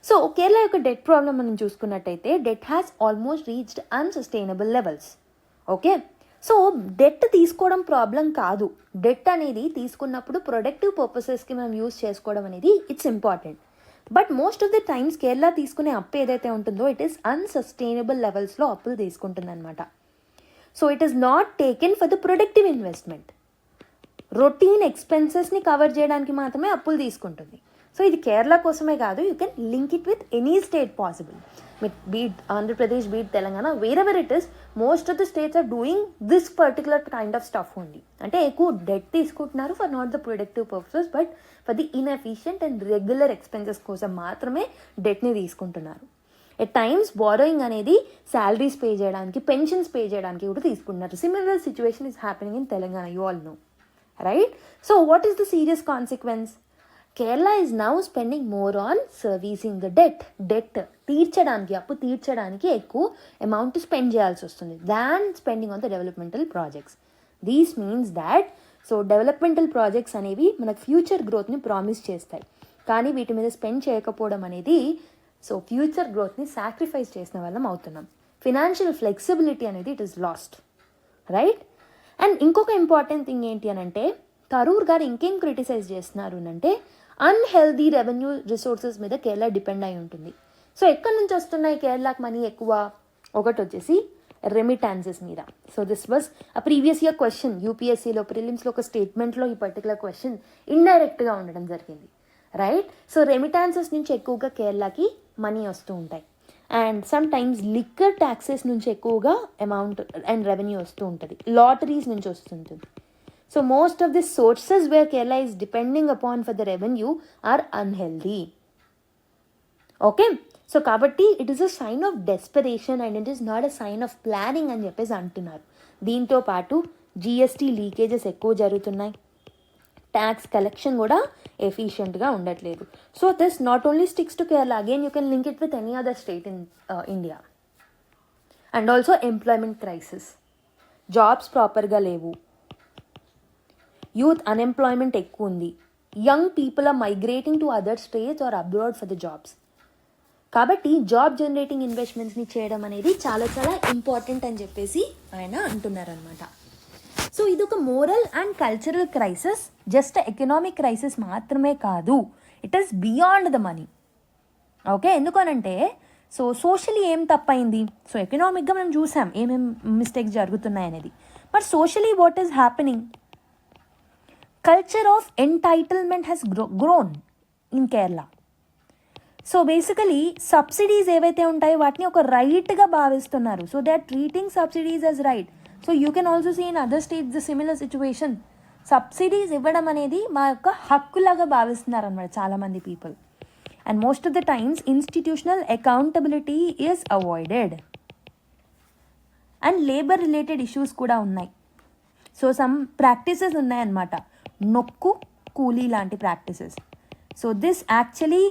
So Kerala యొక్క debt problem మనం చూసుకున్నట్టయితే, debt has almost reached unsustainable levels. Okay, so det తీసుకోవడం ప్రాబ్లం కాదు, డెట్ అనేది తీసుకున్నప్పుడు ప్రొడక్టివ్ పర్పసెస్కి మనం యూస్ చేసుకోవడం అనేది it's important. But most of the times Kerala తీసుకునే అప్పు ఏదైతే ఉంటుందో ఇట్ ఈస్ అన్సస్టైనబుల్ లెవెల్స్లో అప్పులు తీసుకుంటుంది అనమాట. So it is not taken for the productive investment, routine ఎక్స్పెన్సెస్ని కవర్ చేయడానికి మాత్రమే అప్పులు తీసుకుంటుంది. సో ఇది కేరళ కోసమే కాదు, you can link it with any state possible, be it Andhra Pradesh, be it Telangana, wherever it is, most of the states are doing this particular kind of stuff only. అంటే ఎక్కువ డెట్ తీసుకుంటున్నారు for not the productive purposes, but for the inefficient and regular expenses కోసం మాత్రమే డెట్ని తీసుకుంటున్నారు. At times borrowing అనేది salaries pay చేయడానికి, pensions pay చేయడానికి కూడా తీసుకుంటున్నారు. Similar situation is happening in Telangana, you all know, right? So what is the serious consequence? Kerala is now spending more on servicing the debt. Debt తీర్చడానికి, అప్పు తీర్చడానికి ఎక్కువ amount spend చేయాల్సి వస్తుంది than spending on the developmental projects. These means that so developmental projects అనేవి మనకు future గ్రోత్ని promise చేస్తాయి, కానీ వీటి మీద స్పెండ్ చేయకపోవడం అనేది సో ఫ్యూచర్ గ్రోత్ని సాక్రిఫైస్ చేసిన వాళ్ళం అవుతున్నాం. ఫినాన్షియల్ ఫ్లెక్సిబిలిటీ అనేది it is lost, right? And ఇంకొక ఇంపార్టెంట్ థింగ్ ఏంటి అని అంటే, తరూర్ గారు ఇంకేం క్రిటిసైజ్ చేస్తున్నారు అంటే, అన్హెల్దీ రెవెన్యూ రిసోర్సెస్ మీద కేరళ డిపెండ్ అయి ఉంటుంది. సో ఎక్కడి నుంచి వస్తున్నాయి కేరళకి మనీ ఎక్కువ? ఒకటి వచ్చేసి రెమిటాన్సెస్ మీద. So this was a previous year question, యూపీఎస్సీలో ప్రిలిమ్స్లో ఒక స్టేట్మెంట్లో ఈ పర్టికులర్ క్వశ్చన్ ఇండైరెక్ట్గా ఉండడం జరిగింది, రైట్? సో రెమిటాన్సెస్ నుంచి ఎక్కువగా కేరళకి మనీ వస్తూ ఉంటాయి, and some times liquor taxes నుంచి ఎక్కువగా అమౌంట్ అండ్ రెవెన్యూ వస్తూ ఉంటుంది, లాటరీస్ నుంచి వస్తుంటుంది. So most of the sources where Kerala is depending upon for the revenue are unhealthy. Okay, so kabatti it is a sign of desperation and it is not a sign of planning అని చెప్పేసి అంటున్నారు. దీంతో పాటు GST leakages ఎక్కువ జరుగుతున్నాయి, tax collection కూడా ఎఫిషియెంట్గా ఉండట్లేదు. So this not only sticks to Kerala, again you can link it with any other state in India. And also employment crisis, jobs ప్రాపర్గా లేవు, యూత్ అన్ఎంప్లాయ్మెంట్ ఎక్కువ ఉంది, young people are migrating to other states or abroad for the jobs. కాబట్టి job generating ఇన్వెస్ట్మెంట్స్ని చేయడం అనేది చాలా చాలా ఇంపార్టెంట్ అని చెప్పేసి ఆయన అంటున్నారనమాట. సో ఇది ఒక moral and cultural crisis, just economic crisis మాత్రమే కాదు, it is beyond the money. Okay, ఎందుకనంటే సో సోషలీ ఏం తప్పైంది? సో ఎకనామిక్గా మనం చూసాం ఏమేం మిస్టేక్స్ జరుగుతున్నాయి అనేది, but socially what is happening? Culture of entitlement has grown in Kerala. So basically subsidies ఏవైతే ఉంటాయో వాటిని ఒక రైట్గా భావిస్తున్నారు. So they are treating subsidies as right. So you can also see in other states the similar situation. Subsidies ఇవ్వడం అనేది మా యొక్క హక్కులాగా భావిస్తున్నారు అనమాట చాలామంది people. And most of the times institutional accountability is avoided. And labour related issues కూడా ఉన్నాయి. సో సమ్ ప్రాక్టీసెస్ ఉన్నాయన్నమాట, నొక్కు కూలీ లాంటి practices. So this actually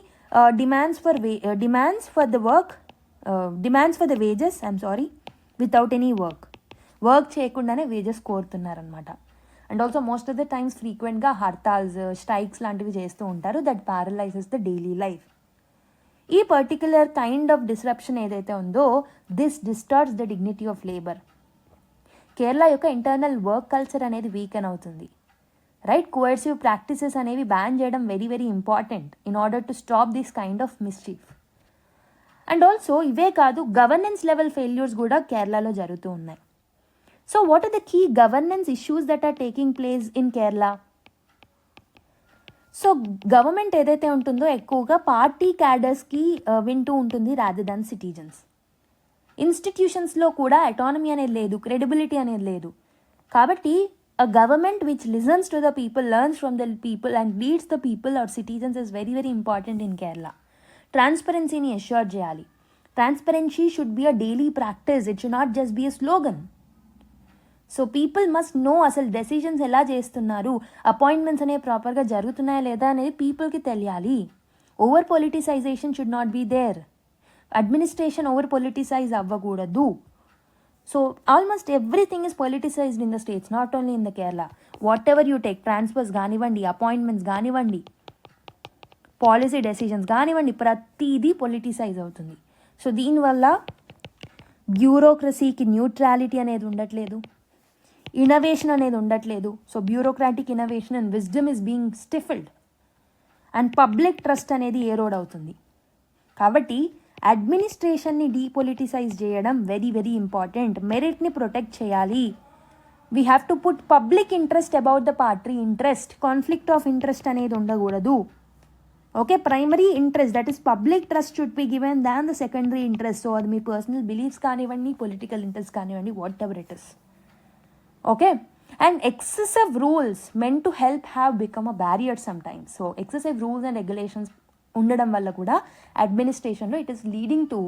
demands for the wages without any work చేయకుండానే వేజెస్ కోరుతున్నారనమాట. And also most of the times ఫ్రీక్వెంట్గా hartals, strikes లాంటివి చేస్తూ ఉంటారు. That paralyses the daily life. ఈ పర్టిక్యులర్ కైండ్ ఆఫ్ డిస్రప్షన్ ఏదైతే ఉందో this distorts the dignity of labour. Kerala యొక్క ఇంటర్నల్ వర్క్ కల్చర్ అనేది వీకెన్ అవుతుంది, రైట్? కోయర్సివ్ ప్రాక్టీసెస్ అనేవి బ్యాన్ చేయడం very very important in order to stop this kind of mischief. And also ఇవే కాదు, governance level failures కూడా కేరళలో జరుగుతూ ఉన్నాయి. So what are the key governance issues that are taking place in Kerala? So government ఏదైతే ఉంటుందో ఎక్కువగా పార్టీ క్యాడర్స్కి వింటూ ఉంటుంది రాదర్ దాన్ సిటిజన్స్. ఇన్స్టిట్యూషన్స్లో కూడా అటానమీ అనేది లేదు, క్రెడిబిలిటీ అనేది లేదు. కాబట్టి a government which listens to the people, learns from the people and leads the people or citizens is very very important in Kerala. Transparency-ni assure cheyali. Transparency should be a daily practice. It should not just be a slogan. So people must know అసలు decisions ఎలా చేస్తున్నారు, appointments అనేవి ప్రాపర్గా జరుగుతున్నాయా లేదా అనేది పీపుల్కి తెలియాలి. Over politicisation should not be there. Administration over politicise అవ్వకూడదు. So almost everything is politicized in the states, not only in the Kerala. Whatever you take, transfers గానివ్వండి, అపాయింట్మెంట్స్ గానివ్వండి, పాలసీ డెసిషన్స్ కానివ్వండి, ప్రతిదీ పొలిటిసైజ్ అవుతుంది. సో దీనివల్ల బ్యూరోక్రసీకి neutrality అనేది ఉండట్లేదు, innovation అనేది ఉండట్లేదు. So bureaucratic innovation and wisdom is being stifled and public trust అనేది ఏరోడ్ అవుతుంది. కాబట్టి అడ్మినిస్ట్రేషన్ని డీపొలిటిసైజ్ చేయడం వెరీ వెరీ ఇంపార్టెంట్. మెరిట్ని ప్రొటెక్ట్ చేయాలి. We have to put public interest about the party interest. Conflict of interest అనేది ఉండకూడదు. Okay, primary interest that is public trust should be given than the secondary interest. So అది మీ personal beliefs కానివ్వండి, political interest కానివ్వండి, whatever it is. Okay, and excessive rules meant to help have become a barrier sometimes. So excessive rules and regulations ఉండడం వల్ల కూడా అడ్మినిస్ట్రేషన్లో it is leading to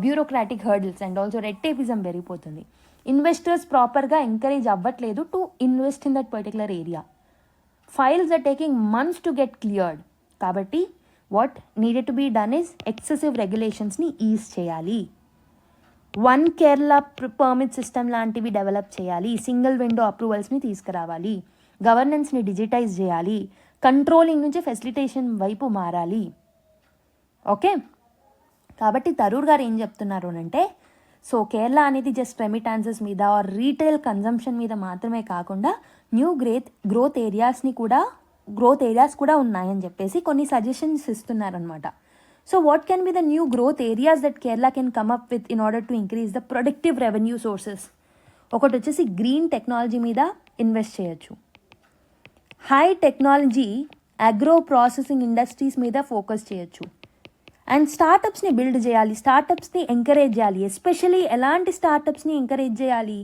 bureaucratic hurdles and also red tapism పెరిగిపోతుంది. Investors ప్రాపర్గా encourage అవ్వట్లేదు to invest in that particular area. Files are taking months to get cleared. కాబట్టి what needed to be done is excessive రెగ్యులేషన్స్ని ease చేయాలి. One Kerala permit system లాంటివి develop చేయాలి. Single window అప్రూవల్స్ని తీసుకురావాలి. గవర్నెన్స్ని digitise చేయాలి. కంట్రోలింగ్ నుంచి ఫెసిలిటేషన్ వైపు మారాలి. ఓకే, కాబట్టి తరూర్ గారు ఏం చెప్తున్నారు అంటే, సో కేరళ అనేది జస్ట్ రెమిటాన్సెస్ మీద ఆర్ రీటైల్ కన్జంప్షన్ మీద మాత్రమే కాకుండా న్యూ గ్రోత్ ఏరియాస్ కూడా ఉన్నాయని చెప్పేసి కొన్ని సజెషన్స్ ఇస్తున్నారనమాట. So what can be the new growth areas that Kerala can come up with in order to increase the productive revenue sources? ఒకటి వచ్చేసి గ్రీన్ టెక్నాలజీ మీద ఇన్వెస్ట్ చేయొచ్చు. High technology agro processing industries మీద ఫోకస్ చేయొచ్చు. And స్టార్టప్స్ని build చేయాలి, స్టార్టప్స్ని encourage చేయాలి. ఎస్పెషలీ ఎలాంటి స్టార్టప్స్ని ఎంకరేజ్ చేయాలి?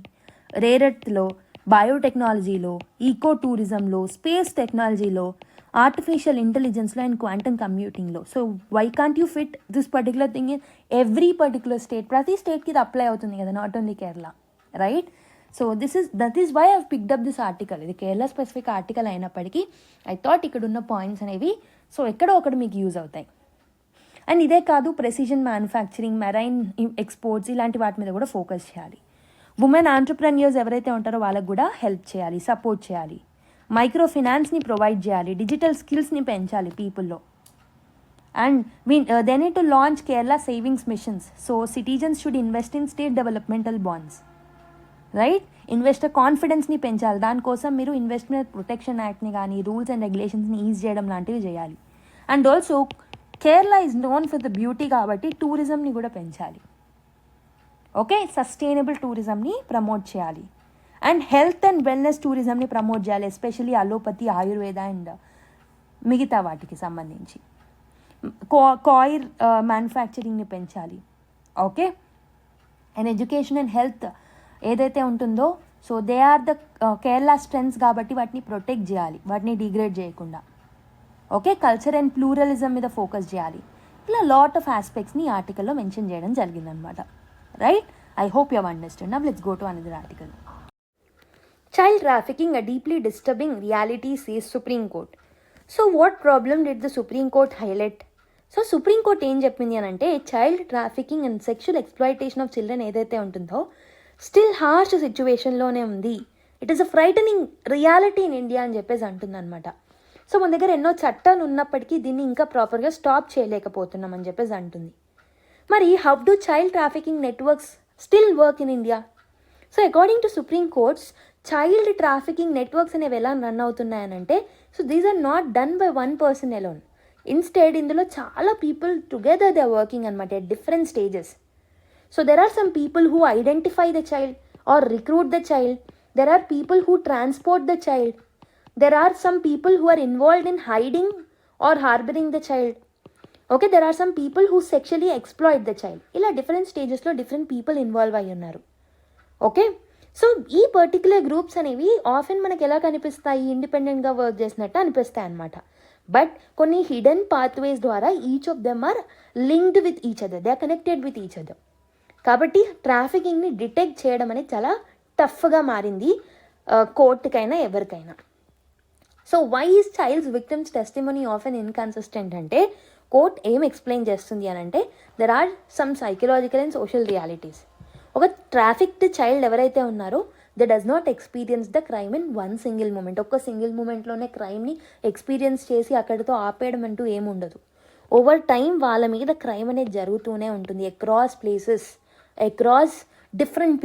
రేర్ ఎర్త్లో, బయోటెక్నాలజీలో, ఈకో టూరిజంలో, స్పేస్ టెక్నాలజీలో, ఆర్టిఫిషియల్ ఇంటెలిజెన్స్లో అండ్ క్వాంటమ్ కంప్యూటింగ్లో. So why can't you fit this particular thing in every particular state? ప్రతి స్టేట్కి ఇది అప్లై అవుతుంది కదా, not only Kerala, right? So that is why I've picked up this article. ఇది కేరళ స్పెసిఫిక్ ఆర్టికల్ అయినప్పటికీ ఐ థాట్ ఇక్కడ ఉన్న పాయింట్స్ అనేవి సో ఎక్కడో ఒకటి మీకు యూజ్ అవుతాయి. అండ్ ఇదే కాదు, ప్రెసిషన్ మ్యానుఫ్యాక్చరింగ్, మెరైన్ ఎక్స్పోర్ట్స్ ఇలాంటి వాటి మీద కూడా ఫోకస్ చేయాలి. ఉమెన్ ఆంటర్ప్రెన్యూర్స్ ఎవరైతే ఉంటారో వాళ్ళకు కూడా హెల్ప్ చేయాలి, సపోర్ట్ చేయాలి. మైక్రో ఫినాన్స్ని ప్రొవైడ్ చేయాలి. డిజిటల్ స్కిల్స్ని పెంచాలి పీపుల్లో. And they need to launch Kerala savings missions. So citizens should invest in state developmental bonds, right? Investor కాన్ఫిడెన్స్ని పెంచాలి. దానికోసం మీరు ఇన్వెస్ట్మెంట్ ప్రొటెక్షన్ యాక్ట్ని కానీ రూల్స్ అండ్ రెగ్యులేషన్స్ని ఈజ్ చేయడం లాంటివి చేయాలి. And also Kerala is known for the beauty కాబట్టి టూరిజంని కూడా పెంచాలి. ఓకే, సస్టైనబుల్ టూరిజంని ప్రమోట్ చేయాలి. అండ్ హెల్త్ అండ్ వెల్నెస్ టూరిజంని ప్రమోట్ చేయాలి, ఎస్పెషల్లీ అలోపతి, ఆయుర్వేద అండ్ మిగతా వాటికి సంబంధించి. కాయిర్ మ్యానుఫ్యాక్చరింగ్ని పెంచాలి. Okay, and education and health ఏదైతే ఉంటుందో, so they are the Kerala strengths కాబట్టి వాటిని ప్రొటెక్ట్ చేయాలి, వాటిని డిగ్రేడ్ చేయకుండా. ఓకే, కల్చర్ అండ్ ప్లూరలిజం మీద ఫోకస్ చేయాలి. ఇలా లాట్ ఆఫ్ ఆస్పెక్ట్స్ని ఈ ఆర్టికల్లో మెన్షన్ చేయడం జరిగిందనమాట. Right, I hope you understand. Now let's go to another article. Child trafficking a deeply disturbing reality, says Supreme Court. So what problem did the Supreme Court highlight? So supreme court ఏం చెప్పింది అని అంటే, child trafficking and sexual exploitation of children ఏదైతే ఉంటుందో still harsh సిచ్యువేషన్లోనే ఉంది. It is a frightening reality in India అని చెప్పేసి అంటుందన్నమాట. So మన దగ్గర ఎన్నో చట్టాలు ఉన్నప్పటికీ దీన్ని ఇంకా ప్రాపర్గా స్టాప్ చేయలేకపోతున్నాం అని చెప్పేసి అంటుంది. మరి how do child trafficking networks still work in India? So according to supreme courts, child trafficking networks అనేవి ఎలా రన్ అవుతున్నాయనంటే, so these are not done by one person alone. Instead ఇందులో చాలా people together they are working అనమాట at different stages. So there are some people who identify the child or recruit the child. There are people who transport the child. There are some people who are involved in hiding or harbouring the child. Okay, there are some people who sexually exploit the child. ఇలా different స్టేజెస్లో different people involve అయి ఉన్నారు. Okay, so ఈ particular groups అనేవి often మనకి ఎలా కనిపిస్తాయి, ఇండిపెండెంట్గా వర్క్ చేసినట్టు అనిపిస్తాయి అన్నమాట. బట్ కొన్ని హిడెన్ పాత్వేస్ ద్వారా each of them are linked with each other, they are connected with each other. కాబట్టి ట్రాఫికింగ్ని డిటెక్ట్ చేయడం అనేది చాలా టఫ్గా మారింది కోర్టుకైనా ఎవరికైనా. So why is child's victims testimony often inconsistent అంటే, కోర్ట్ ఏం ఎక్స్ప్లెయిన్ చేస్తుంది అని అంటే, there are some psychological and social realities. ఒక ట్రాఫిక్డ్ చైల్డ్ ఎవరైతే ఉన్నారో, they does not experience the crime in one single moment. ఒక్క సింగిల్ మూమెంట్లోనే క్రైమ్ని ఎక్స్పీరియన్స్ చేసి అక్కడితో ఆపేయడం అంటూ ఏముండదు. ఓవర్ టైం వాళ్ళ మీద క్రైమ్ అనేది జరుగుతూనే ఉంటుంది, across places, across different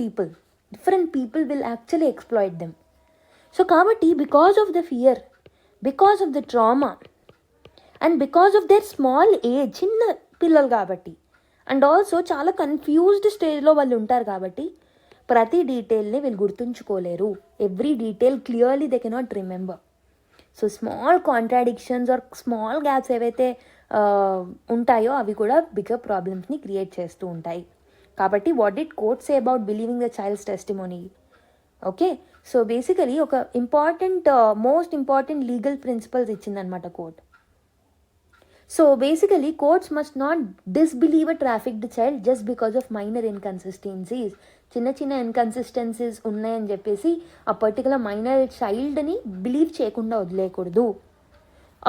people will actually exploit them. So కాబట్టి because of the fear, because of the trauma and because of their small age, చిన్న పిల్లలు కాబట్టి, అండ్ ఆల్సో చాలా కన్ఫ్యూజ్డ్ స్టేజ్లో వాళ్ళు ఉంటారు కాబట్టి ప్రతి డీటెయిల్ని వీళ్ళు గుర్తుంచుకోలేరు. Every detail clearly they cannot remember. So small contradictions or small gaps ఏవైతే ఉంటాయో అవి కూడా బిగ్గర్ ప్రాబ్లమ్స్ని క్రియేట్ చేస్తూ ఉంటాయి. కాబట్టి what did court say about believing the child's testimony? Okay, so basically ఒక మోస్ట్ ఇంపార్టెంట్ లీగల్ ప్రిన్సిపల్స్ ఇచ్చిందనమాట court. So basically courts must not disbelieve a trafficked child just because of minor inconsistencies. చిన్న inconsistencies ఉన్నాయని చెప్పేసి ఆ particular minor చైల్డ్ని believe చేయకుండా వదిలేయకూడదు.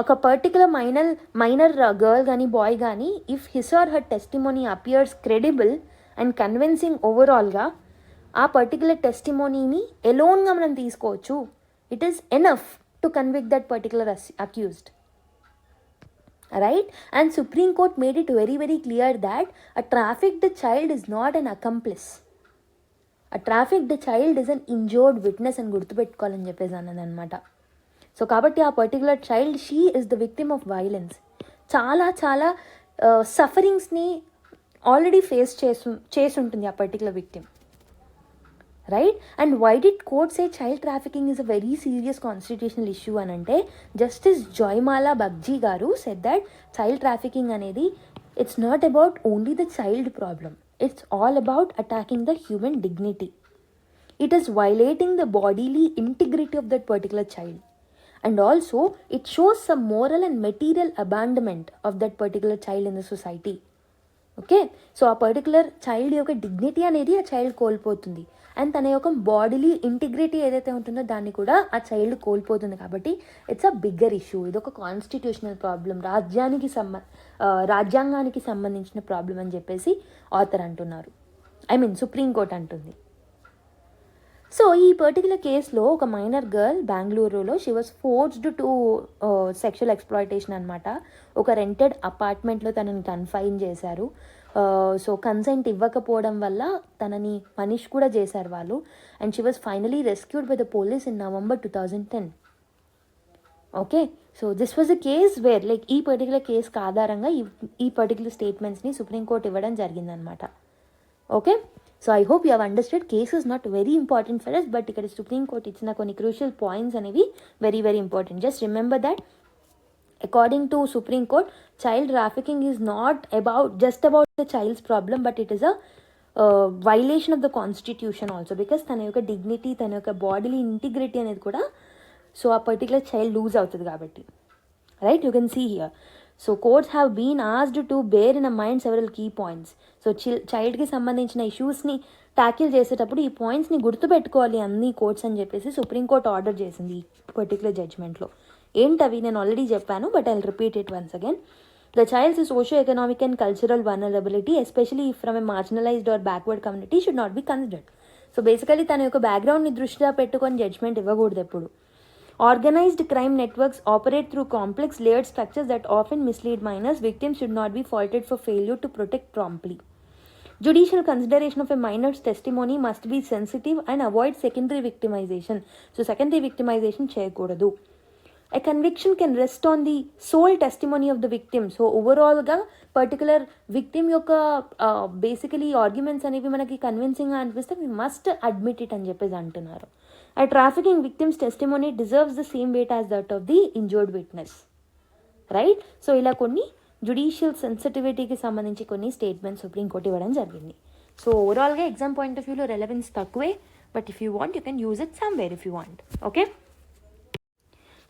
ఒక particular minor girl కానీ bye కానీ, if his or her testimony appears credible and convincing ఓవరాల్గా, ఆ పర్టికులర్ టెస్టిమోనీని ఎలోన్గా మనం తీసుకోవచ్చు. It is enough to convict that particular accused. Right? And Supreme Court made it very, very clear that a trafficked child is not an accomplice. A trafficked child is an injured witness అని గుర్తుపెట్టుకోవాలని చెప్పేసి అన్నదన్నమాట. So కాబట్టి ఆ particular child, she is the victim of violence. చాలా సఫరింగ్స్ని already face చేసి ఉంటుంది ఆ particular victim. Right? And why did court say child trafficking is a very serious constitutional issue అని అంటే, జస్టిస్ జయమాలా బగ్జీ గారు సెడ్ దట్ చైల్డ్ ట్రాఫికింగ్ అనేది it's not about only the child problem, it's all about attacking the human dignity. It is violating the bodily integrity of that particular child. And also it shows some moral and material abandonment of that particular child in the society. Okay, so ఆ particular child యొక్క dignity అనేది ఆ child కోల్పోతుంది, and తన యొక్క bodily integrity ఏదైతే ఉంటుందో దాన్ని కూడా ఆ చైల్డ్ కోల్పోతుంది. కాబట్టి ఇట్స్ అ బిగ్గర్ ఇష్యూ. ఇది ఒక కాన్స్టిట్యూషనల్ ప్రాబ్లం, రాజ్యాంగానికి సంబంధించిన ప్రాబ్లం అని చెప్పేసి ఆథర్ అంటున్నారు, సుప్రీం కోర్ట్ అంటుంది. సో ఈ పర్టికులర్ కేసులో ఒక మైనర్ గర్ల్ బెంగళూరులో, she was forced to sexual exploitation అనమాట. ఒక రెంటెడ్ అపార్ట్మెంట్లో తనని కన్ఫైన్ చేశారు. సో కన్సెంట్ ఇవ్వకపోవడం వల్ల తనని పనిష్ కూడా చేశారు వాళ్ళు. And she was finally rescued by the police in November 2010. Okay, so this was a case where ఈ పర్టికులర్ కేసుకి ఆధారంగా ఈ పర్టికులర్ స్టేట్మెంట్స్ని సుప్రీంకోర్టు ఇవ్వడం జరిగిందనమాట. Okay, so I hope you have understood. Case is not very important for us, but ఇక్కడ Supreme Court ఇచ్చిన కొన్ని క్రూషియల్ పాయింట్స్ అనేవి very, very important. Just remember that according to Supreme Court, child trafficking is not just about the child's problem, but it is a violation of the constitution also, because తన యొక్క dignity, తన యొక్క bodily integrity అనేది కూడా so ఆ particular child lose అవుతుంది కాబట్టి. Right, you can see here. So courts have been asked to bear in a mind several key points. So చైల్డ్కి సంబంధించిన ఇష్యూస్ని ట్యాకిల్ చేసేటప్పుడు ఈ పాయింట్స్ని గుర్తుపెట్టుకోవాలి అన్ని కోర్ట్స్ అని చెప్పేసి సుప్రీంకోర్టు ఆర్డర్ చేసింది ఈ పర్టికులర్ జడ్జ్మెంట్లో. ఏంటవి నేను ఆల్రెడీ చెప్పాను, but I will repeat it once again. The child's socio-economic and cultural vulnerability, especially from a marginalized or backward community, should not be considered. So basically తన యొక్క బ్యాక్గ్రౌండ్ని దృష్ట్యా పెట్టుకొని జడ్జ్మెంట్ ఇవ్వకూడదు ఎప్పుడు. Organized crime networks operate through complex layered structures that often mislead minors. Victims should not be faulted for failure to protect promptly. Judicial consideration of a minor's testimony must be sensitive and avoid secondary victimization. So secondary victimization చేయకూడదు. A conviction can rest on the sole testimony of the victim. So ఓవరాల్గా particular victim యొక్క basically arguments అనేవి మనకి కన్విన్సింగ్గా అనిపిస్తే we must admit it అని చెప్పేసి అంటున్నారు. A trafficking victim's testimony deserves the same weight as that of the injured witness. Right, so ఇలా కొన్ని జుడిషియల్ సెన్సిటివిటీకి సంబంధించి కొన్ని స్టేట్మెంట్స్ సుప్రీంకోర్టు ఇవ్వడం జరిగింది. సో ఓవరాల్గా ఎగ్జామ్ పాయింట్ ఆఫ్ వ్యూలో రెలవెన్స్ తక్కువే, but if you want you can use it somewhere if you want. Okay,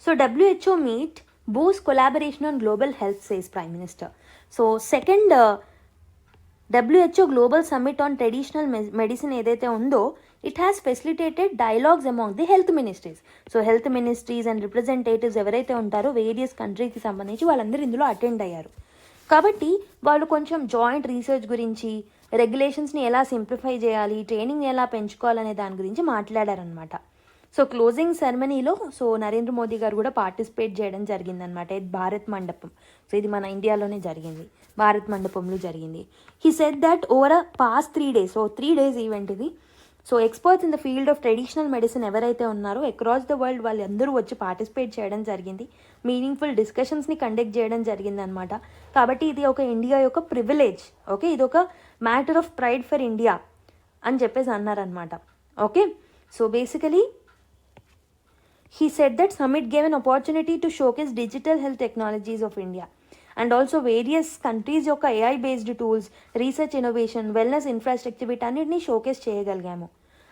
so WHO meet boosts collaboration on global health, says Prime Minister. So second WHO global summit on traditional medicine ఏదైతే ఉందో it has facilitated dialogues among the health ministries. So health ministries and representatives ఎవరైతే ఉంటారో various కంట్రీకి సంబంధించి వాళ్ళందరూ ఇందులో attend అయ్యారు. కాబట్టి వాళ్ళు కొంచెం జాయింట్ రీసెర్చ్ గురించి, రెగ్యులేషన్స్ని ఎలా సింప్లిఫై చేయాలి, ట్రైనింగ్ ఎలా పెంచుకోవాలనే దాని గురించి మాట్లాడారనమాట. సో క్లోజింగ్ సెరమనీలో సో నరేంద్ర మోదీ గారు కూడా పార్టిసిపేట్ చేయడం జరిగిందనమాట. భారత్ మండపం, సో ఇది మన ఇండియాలోనే జరిగింది, భారత్ మండపంలో జరిగింది. He said that over past 3 days, so 3 days event ఇది. So experts in the field of traditional medicine ఎవరైతే ఉన్నారో అక్రాస్ ద వరల్డ్ వాళ్ళందరూ వచ్చి పార్టిసిపేట్ చేయడం జరిగింది. మీనింగ్ఫుల్ డిస్కషన్స్ని కండక్ట్ చేయడం జరిగింది అనమాట. కాబట్టి ఇది ఒక ఇండియా యొక్క ప్రివిలేజ్. ఓకే, ఇది ఒక matter of pride for India అని చెప్పేసి అన్నారనమాట. Okay, so basically he said that summit gave an opportunity to showcase digital health technologies of India and also various countries యొక్క AI based tools, research innovation, wellness infrastructure వీటన్నిటిని showcase చేయగలిగాము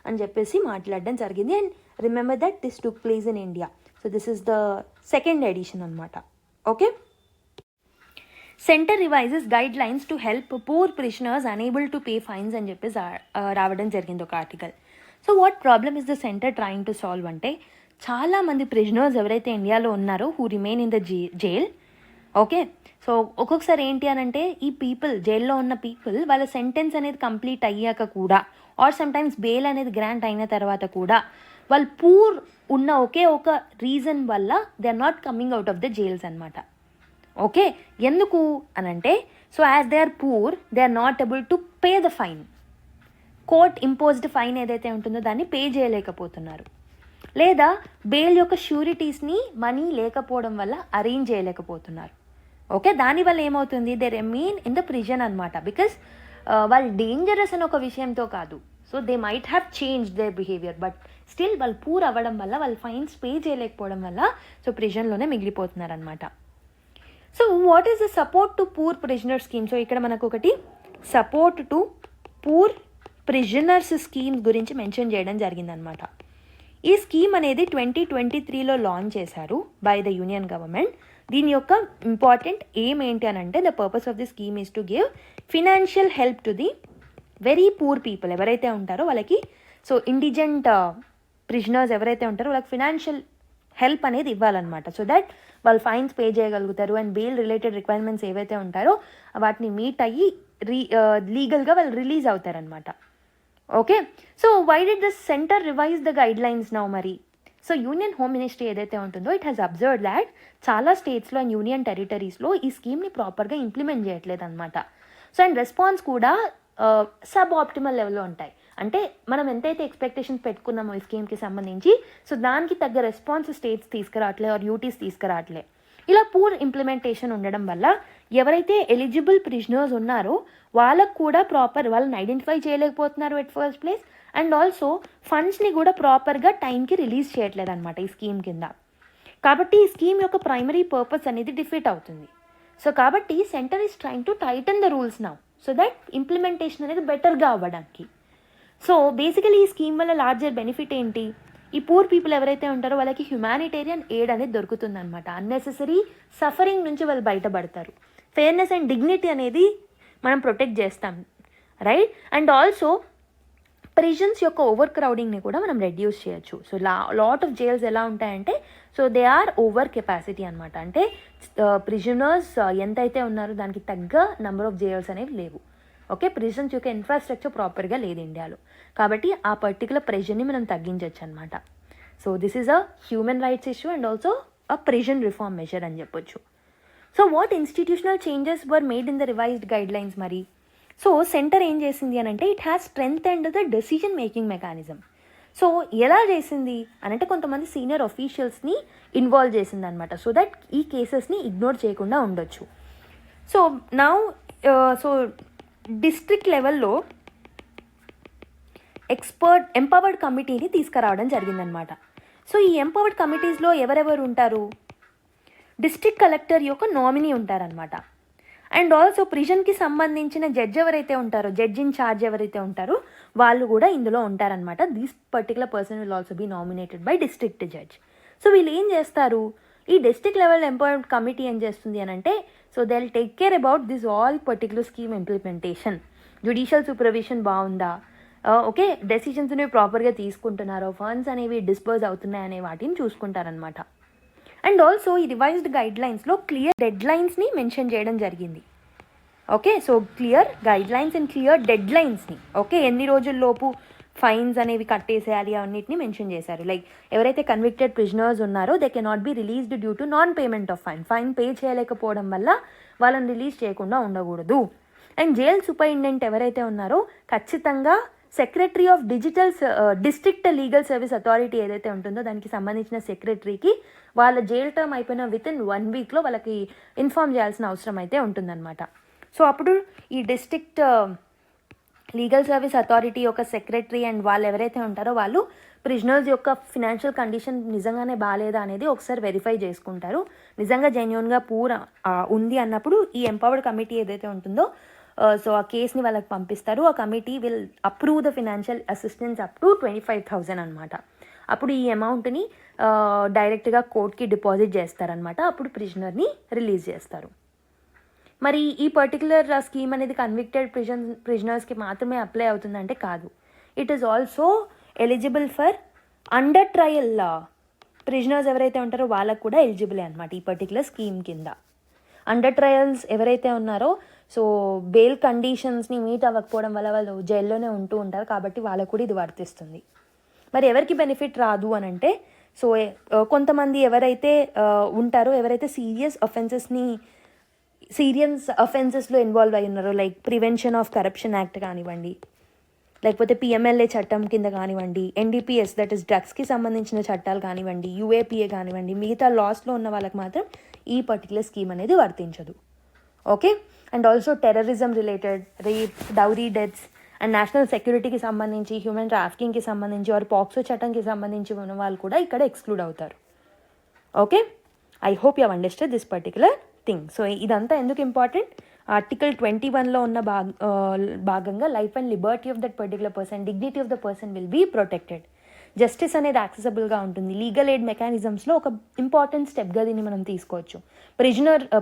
అని చెప్పేసి మాట్లాడడం జరిగింది. And remember that this took place in India. So this is the second edition అనమాట. Okay, centre revises guidelines to help poor prisoners enable to pay fines అని చెప్పేసి రావడం జరిగింది ఒక article. So what problem is the centre trying to solve అంటే చాలామంది prisoners ఎవరైతే ఇండియాలో ఉన్నారో who remain in the jail. Okay, so ఒక్కొక్కసారి ఏంటి అని అంటే ఈ పీపుల్ జైల్లో ఉన్న పీపుల్ వాళ్ళ సెంటెన్స్ అనేది కంప్లీట్ అయ్యాక కూడా ఆర్ సమ్టైమ్స్ బెయిల్ అనేది గ్రాంట్ అయిన తర్వాత కూడా వాళ్ళు పూర్ ఉన్న ఒకే ఒక రీజన్ వల్ల they are not coming out of the jails అనమాట. ఓకే, ఎందుకు అనంటే so as they are poor they are not able to pay the fine. Court imposed fine ఏదైతే ఉంటుందో దాన్ని పే చేయలేకపోతున్నారు, లేదా బెయిల్ యొక్క ష్యూరిటీస్ని మనీ లేకపోవడం వల్ల అరేంజ్ చేయలేకపోతున్నారు. ఓకే, దానివల్ల ఏమవుతుంది, they remain in the prison అనమాట. బికాస్ వాళ్ళు డేంజరస్ అని ఒక విషయంతో కాదు, so they might have change their behaviour, but still వాళ్ళు పూర్ అవ్వడం వల్ల, వాళ్ళు ఫైన్స్ పే చేయలేకపోవడం వల్ల సో ప్రిజన్లోనే మిగిలిపోతున్నారు అనమాట. So what is the support to poor prisoner scheme? So ఇక్కడ మనకు ఒకటి support to poor prisoners scheme గురించి మెన్షన్ చేయడం జరిగిందనమాట. ఈ స్కీమ్ అనేది 2023లో లాంచ్ చేశారు బై ద యూనియన్ గవర్నమెంట్. దీని యొక్క ఇంపార్టెంట్ ఎయిమ్ ఏంటి అని అంటే the purpose of the scheme is to give financial help to the very poor people ఎవరైతే ఉంటారో వాళ్ళకి. సో ఇండిజెంట్ ప్రిజనర్స్ ఎవరైతే ఉంటారో వాళ్ళకి ఫినాన్షియల్ హెల్ప్ అనేది ఇవ్వాలన్నమాట. సో దట్ వాళ్ళు ఫైన్స్ పే చేయగలుగుతారు అండ్ బెయిల్ రిలేటెడ్ రిక్వైర్మెంట్స్ ఏవైతే ఉంటారో వాటిని మీట్ అయ్యి లీగల్గా వాళ్ళు రిలీజ్ అవుతారనమాట. Okay, so why did the centre revise the guidelines now మరి? సో యూనియన్ హోమ్ మినిస్ట్రీ ఏదైతే ఉంటుందో ఇట్ హ్యాస్ అబ్జర్వ్ దాట్ చాలా స్టేట్స్లో అండ్ యూనియన్ టెరిటరీస్లో ఈ స్కీమ్ని ప్రాపర్గా ఇంప్లిమెంట్ చేయట్లేదు అనమాట. సో అండ్ రెస్పాన్స్ కూడా సబ్ ఆప్టిమల్ లెవెల్లో ఉంటాయి. అంటే మనం ఎంతైతే ఎక్స్పెక్టేషన్స్ పెట్టుకున్నామో ఈ స్కీమ్కి సంబంధించి, సో దానికి తగ్గ రెస్పాన్స్ స్టేట్స్ తీసుకురావట్లే ఆర్ యూటీస్ తీసుకురావట్లే. ఇలా పూర్ ఇంప్లిమెంటేషన్ ఉండడం వల్ల ఎవరైతే ఎలిజిబుల్ ప్రిజనర్స్ ఉన్నారో వాళ్ళకు కూడా ప్రాపర్ వాళ్ళని ఐడెంటిఫై చేయలేకపోతున్నారు at first place, and also ఫండ్స్ని కూడా ప్రాపర్గా టైంకి రిలీజ్ చేయట్లేదు అనమాట ఈ స్కీమ్ కింద. కాబట్టి ఈ స్కీమ్ యొక్క ప్రైమరీ పర్పస్ అనేది డిఫీట్ అవుతుంది. సో కాబట్టి centre is trying to Titan the rules now. So that implementation అనేది బెటర్గా అవ్వడానికి. సో బేసికలీ ఈ స్కీమ్ వల్ల లార్జర్ బెనిఫిట్ ఏంటి, ఈ పూర్ పీపుల్ ఎవరైతే ఉంటారో వాళ్ళకి హ్యుమానిటేరియన్ ఎయిడ్ అనేది దొరుకుతుంది అనమాట. అన్నెసెసరీ సఫరింగ్ నుంచి వాళ్ళు బయటపడతారు. ఫెయిర్నెస్ అండ్ డిగ్నిటీ అనేది మనం ప్రొటెక్ట్ చేస్తాం, రైట్. అండ్ ఆల్సో ప్రిజన్స్ యొక్క ఓవర్ క్రౌడింగ్ని కూడా మనం రెడ్యూస్ చేయొచ్చు. సో లాట్ ఆఫ్ జైల్స్ ఎలా ఉంటాయంటే, so they are over capacity అనమాట. అంటే ప్రిజనర్స్ ఎంతైతే ఉన్నారో దానికి తగ్గ నెంబర్ ఆఫ్ జైల్స్ అనేవి లేవు. ఓకే, ప్రిజన్స్ యొక్క ఇన్ఫ్రాస్ట్రక్చర్ ప్రాపర్గా లేదు ఇండియాలో, కాబట్టి ఆ పర్టికులర్ ప్రెజర్ని మనం తగ్గించవచ్చు అనమాట. So this is a human rights issue and also a prison reform measure అని చెప్పొచ్చు. So what institutional changes were made in the revised guide lines మరి? సో సెంటర్ ఏం చేసింది అని అంటే, it has strength and the decision making mechanism. So ఎలా చేసింది అని అంటే, కొంతమంది సీనియర్ ఆఫీషియల్స్ని ఇన్వాల్వ్ చేసింది అనమాట, సో దట్ ఈ కేసెస్ని ఇగ్నోర్ చేయకుండా ఉండొచ్చు. సో నౌ సో డిస్ట్రిక్ట్ లెవెల్లో ఎంపవర్డ్ కమిటీని తీసుకురావడం జరిగిందనమాట. సో ఈ ఎంపవర్డ్ కమిటీస్లో ఎవరెవరు ఉంటారు? డిస్ట్రిక్ట్ కలెక్టర్ యొక్క నామినీ ఉంటారనమాట. అండ్ ఆల్సో ప్రిజన్కి సంబంధించిన జడ్జ్ ఎవరైతే ఉంటారో, జడ్జ్ ఇన్ ఛార్జ్ ఎవరైతే ఉంటారో వాళ్ళు కూడా ఇందులో ఉంటారనమాట. This particular person will also be nominated by district judge. సో వీళ్ళు ఏం చేస్తారు, ఈ డిస్ట్రిక్ట్ లెవెల్ ఎంపవర్డ్ కమిటీ ఏం చేస్తుంది అని అంటే, so they will take care about this all particular scheme implementation. Judicial supervision బాగుందా, ఓకే, డెసిషన్స్ అనేవి ప్రాపర్గా తీసుకుంటున్నారో, ఫండ్స్ అనేవి డిస్బర్స్ అవుతున్నాయి అనే వాటిని చూసుకుంటారనమాట. అండ్ ఆల్సో ఈ రివైజ్డ్ గైడ్ లైన్స్లో క్లియర్ డెడ్ లైన్స్ని మెన్షన్ చేయడం జరిగింది. Okay, so clear guidelines and clear డెడ్ లైన్స్ని, ఓకే, ఎన్ని రోజుల్లోపు ఫైన్స్ అనేవి కట్టేసేయాలి అన్నిటిని మెన్షన్ చేశారు. లైక్ ఎవరైతే కన్విక్టెడ్ ప్రిజనర్స్ ఉన్నారో they cannot be released due to non payment of fine pay చేయలేకపోవడం వల్ల వాళ్ళని రిలీజ్ చేయకుండా ఉండకూడదు. అండ్ జైల్ సూపరింటెండెంట్ ఎవరైతే ఉన్నారో ఖచ్చితంగా secretary of district legal service authority ఏదైతే ఉంటుందో దానికి సంబంధించిన సెక్రటరీకి వాళ్ళ జైల్ టర్మ్ అయిపోయిన వితిన్ 1 వీక్లో వాళ్ళకి ఇన్ఫార్మ్ చేయాల్సిన అవసరం అయితే ఉంటుందన్నమాట. సో అప్పుడు ఈ డిస్ట్రిక్ట్ లీగల్ సర్వీస్ అథారిటీ యొక్క సెక్రటరీ అండ్ వాళ్ళు ఎవరైతే ఉంటారో వాళ్ళు ప్రిజనర్స్ యొక్క ఫినాన్షియల్ కండిషన్ నిజంగానే బాగాలేదా అనేది ఒకసారి వెరిఫై చేసుకుంటారు. నిజంగా జెన్యూన్గా పూర్ ఉంది అన్నప్పుడు ఈ ఎంపవర్డ్ కమిటీ ఏదైతే ఉంటుందో సో ఆ కేసుని వాళ్ళకి పంపిస్తారు. ఆ committee will approve the financial assistance up to 25,000 అనమాట. అప్పుడు ఈ అమౌంట్ని డైరెక్ట్గా కోర్ట్కి డిపాజిట్ చేస్తారనమాట. అప్పుడు ప్రిజనర్ని రిలీజ్ చేస్తారు. మరి ఈ పర్టికులర్ స్కీమ్ అనేది కన్విక్టెడ్ ప్రిజనర్స్కి మాత్రమే అప్లై అవుతుందంటే కాదు. It is also eligible for under trial prisoners ఎవరైతే ఉంటారో వాళ్ళకు కూడా ఎలిజిబులే అనమాట ఈ పర్టికులర్ స్కీమ్ కింద. అండర్ ట్రయల్స్ ఎవరైతే ఉన్నారో సో బెయిల్ కండిషన్స్ని మీట్ అవ్వకపోవడం వల్ల వాళ్ళు జైల్లోనే ఉంటూ ఉంటారు, కాబట్టి వాళ్ళకు కూడా ఇది వర్తిస్తుంది. మరి ఎవరికి బెనిఫిట్ రాదు అని అంటే, సో కొంతమంది ఎవరైతే ఉంటారో, ఎవరైతే సీరియస్ అఫెన్సెస్లో ఇన్వాల్వ్ అయి ఉన్నారో, like prevention of corruption act కానివ్వండి, లేకపోతే పిఎంఎల్ఏ చట్టం కింద కానివ్వండి, ఎన్డీపీఎస్ దట్ ఈస్ డ్రగ్స్కి సంబంధించిన చట్టాలు కానివ్వండి, యూఏపీఏ కానివ్వండి, మిగతా లాస్లో ఉన్న వాళ్ళకి మాత్రం ఈ పర్టికులర్ స్కీమ్ అనేది వర్తించదు. Okay, and also terrorism related, rape, dowry deaths and national సెక్యూరిటీకి సంబంధించి, హ్యూమన్ ట్రాఫికింగ్కి సంబంధించి వారు పాక్సో చట్టంకి సంబంధించి ఉన్న వాళ్ళు కూడా ఇక్కడ ఎక్స్క్లూడ్ అవుతారు. Okay, I hope you understand this particular thing. So ఇదంతా ఎందుకు ఇంపార్టెంట్, ఆర్టికల్ 21లో ఉన్న భాగంగా life and liberty of that particular person, dignity of the person will be protected. Justice అనేది యాక్సెసిబుల్గా ఉంటుంది. లీగల్ ఎయిడ్ మెకానిజమ్స్లో ఒక ఇంపార్టెంట్ స్టెప్గా దీన్ని మనం తీసుకోవచ్చు.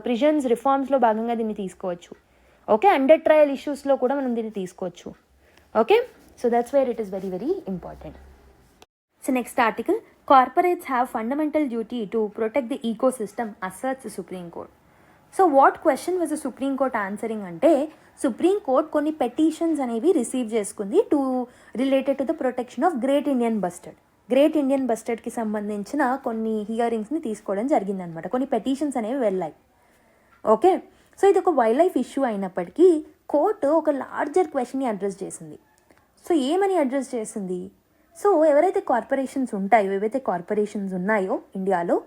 ప్రిజన్స్ రిఫార్మ్స్లో భాగంగా దీన్ని తీసుకోవచ్చు. ఓకే, అండర్ ట్రయల్ ఇష్యూస్లో కూడా మనం దీన్ని తీసుకోవచ్చు. Okay, so that's where it is very very important. So next article, corporates have fundamental duty to protect the ecosystem asserts supreme court. So what question was the supreme court answering అంటే, supreme court కొన్ని petitions అనేవి receive చేసుకుంది related to the protection of great Indian బస్టర్డ్కి సంబంధించిన కొన్ని హియరింగ్స్ని తీసుకోవడం జరిగిందనమాట. కొన్ని పెటిషన్స్ అనేవి వెళ్ళాయి. ఓకే, సో ఇది ఒక వైల్డ్ లైఫ్ ఇష్యూ అయినప్పటికీ కోర్టు ఒక లార్జర్ క్వశ్చన్ని అడ్రస్ చేసింది. సో ఏమని అడ్రస్ చేసింది, సో ఏవైతే కార్పొరేషన్స్ ఉన్నాయో ఇండియాలో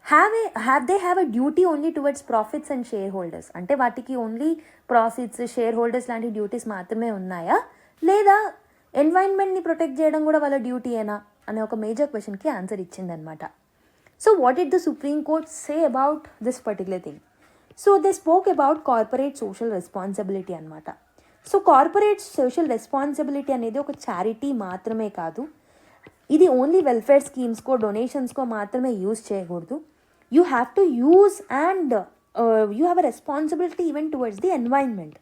have a duty only towards profits and share holders, అంటే వాటికి ఓన్లీ ప్రాఫిట్స్, షేర్ హోల్డర్స్ లాంటి డ్యూటీస్ మాత్రమే ఉన్నాయా, లేదా ఎన్వైరన్మెంట్ని ప్రొటెక్ట్ చేయడం కూడా వాళ్ళ డ్యూటీయేనా అనే ఒక మేజర్ క్వశ్చన్కి ఆన్సర్ ఇచ్చిందనమాట. So what did the supreme court say about this particular thing? So they spoke about corporate social responsibility అనమాట. సో కార్పొరేట్ సోషల్ రెస్పాన్సిబిలిటీ అనేది ఒక చారిటీ మాత్రమే కాదు, ఇది ఓన్లీ వెల్ఫేర్ స్కీమ్స్కో డొనేషన్స్కో మాత్రమే యూజ్ చేయకూడదు. You have to use and you have a responsibility even towards the environment.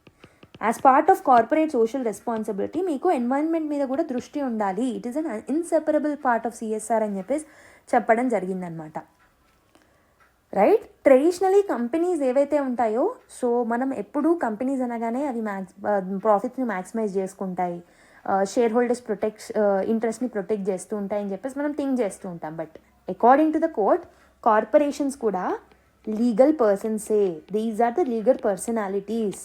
As part of corporate social responsibility మీకు environment మీద కూడా దృష్టి ఉండాలి. It is an inseparable part of CSR అని చెప్పేసి చెప్పడం జరిగిందనమాట. రైట్, ట్రెడిషనలీ కంపెనీస్ ఏవైతే ఉంటాయో, సో మనం ఎప్పుడూ కంపెనీస్ అనగానే అవి ప్రాఫిట్స్ని మ్యాక్సిమైజ్ చేసుకుంటాయి, షేర్ హోల్డర్స్ ఇంట్రెస్ట్ని ప్రొటెక్ట్ చేస్తూ ఉంటాయి అని చెప్పేసి మనం థింక్ చేస్తూ ఉంటాం. But according to the court, corporations కూడా లీగల్ పర్సన్సే. These are the legal personalities.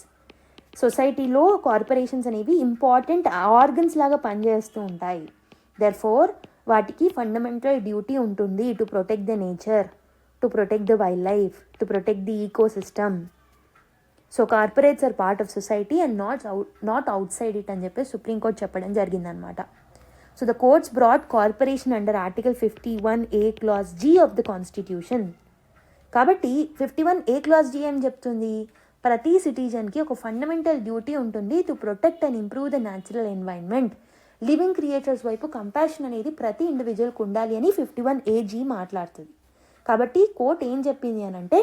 సొసైటీలో కార్పొరేషన్స్ అనేవి ఇంపార్టెంట్ ఆర్గన్స్ లాగా పనిచేస్తూ ఉంటాయి. దెర్ఫోర్ వాటికి ఫండమెంటల్ డ్యూటీ ఉంటుంది to protect the nature, to protect the wildlife, to protect the ecosystem. So corporates are part of society and not out side it అని చెప్పి supreme court చెప్పడం జరిగిందనమాట. So the courts brought corporation under article 51A clause G of the constitution. కాబట్టి 51A clause G అని చెప్తుంది, ప్రతి సిటిజన్కి ఒక fundamental duty ఉంటుంది to protect and improve the natural environment. Living creators వైపు కంపాషన్ అనేది ప్రతి ఇండివిజువల్కి ఉండాలి అని 51AG మాట్లాడుతుంది. కాబట్టి కోర్ట్ ఏం చెప్పింది అని అంటే,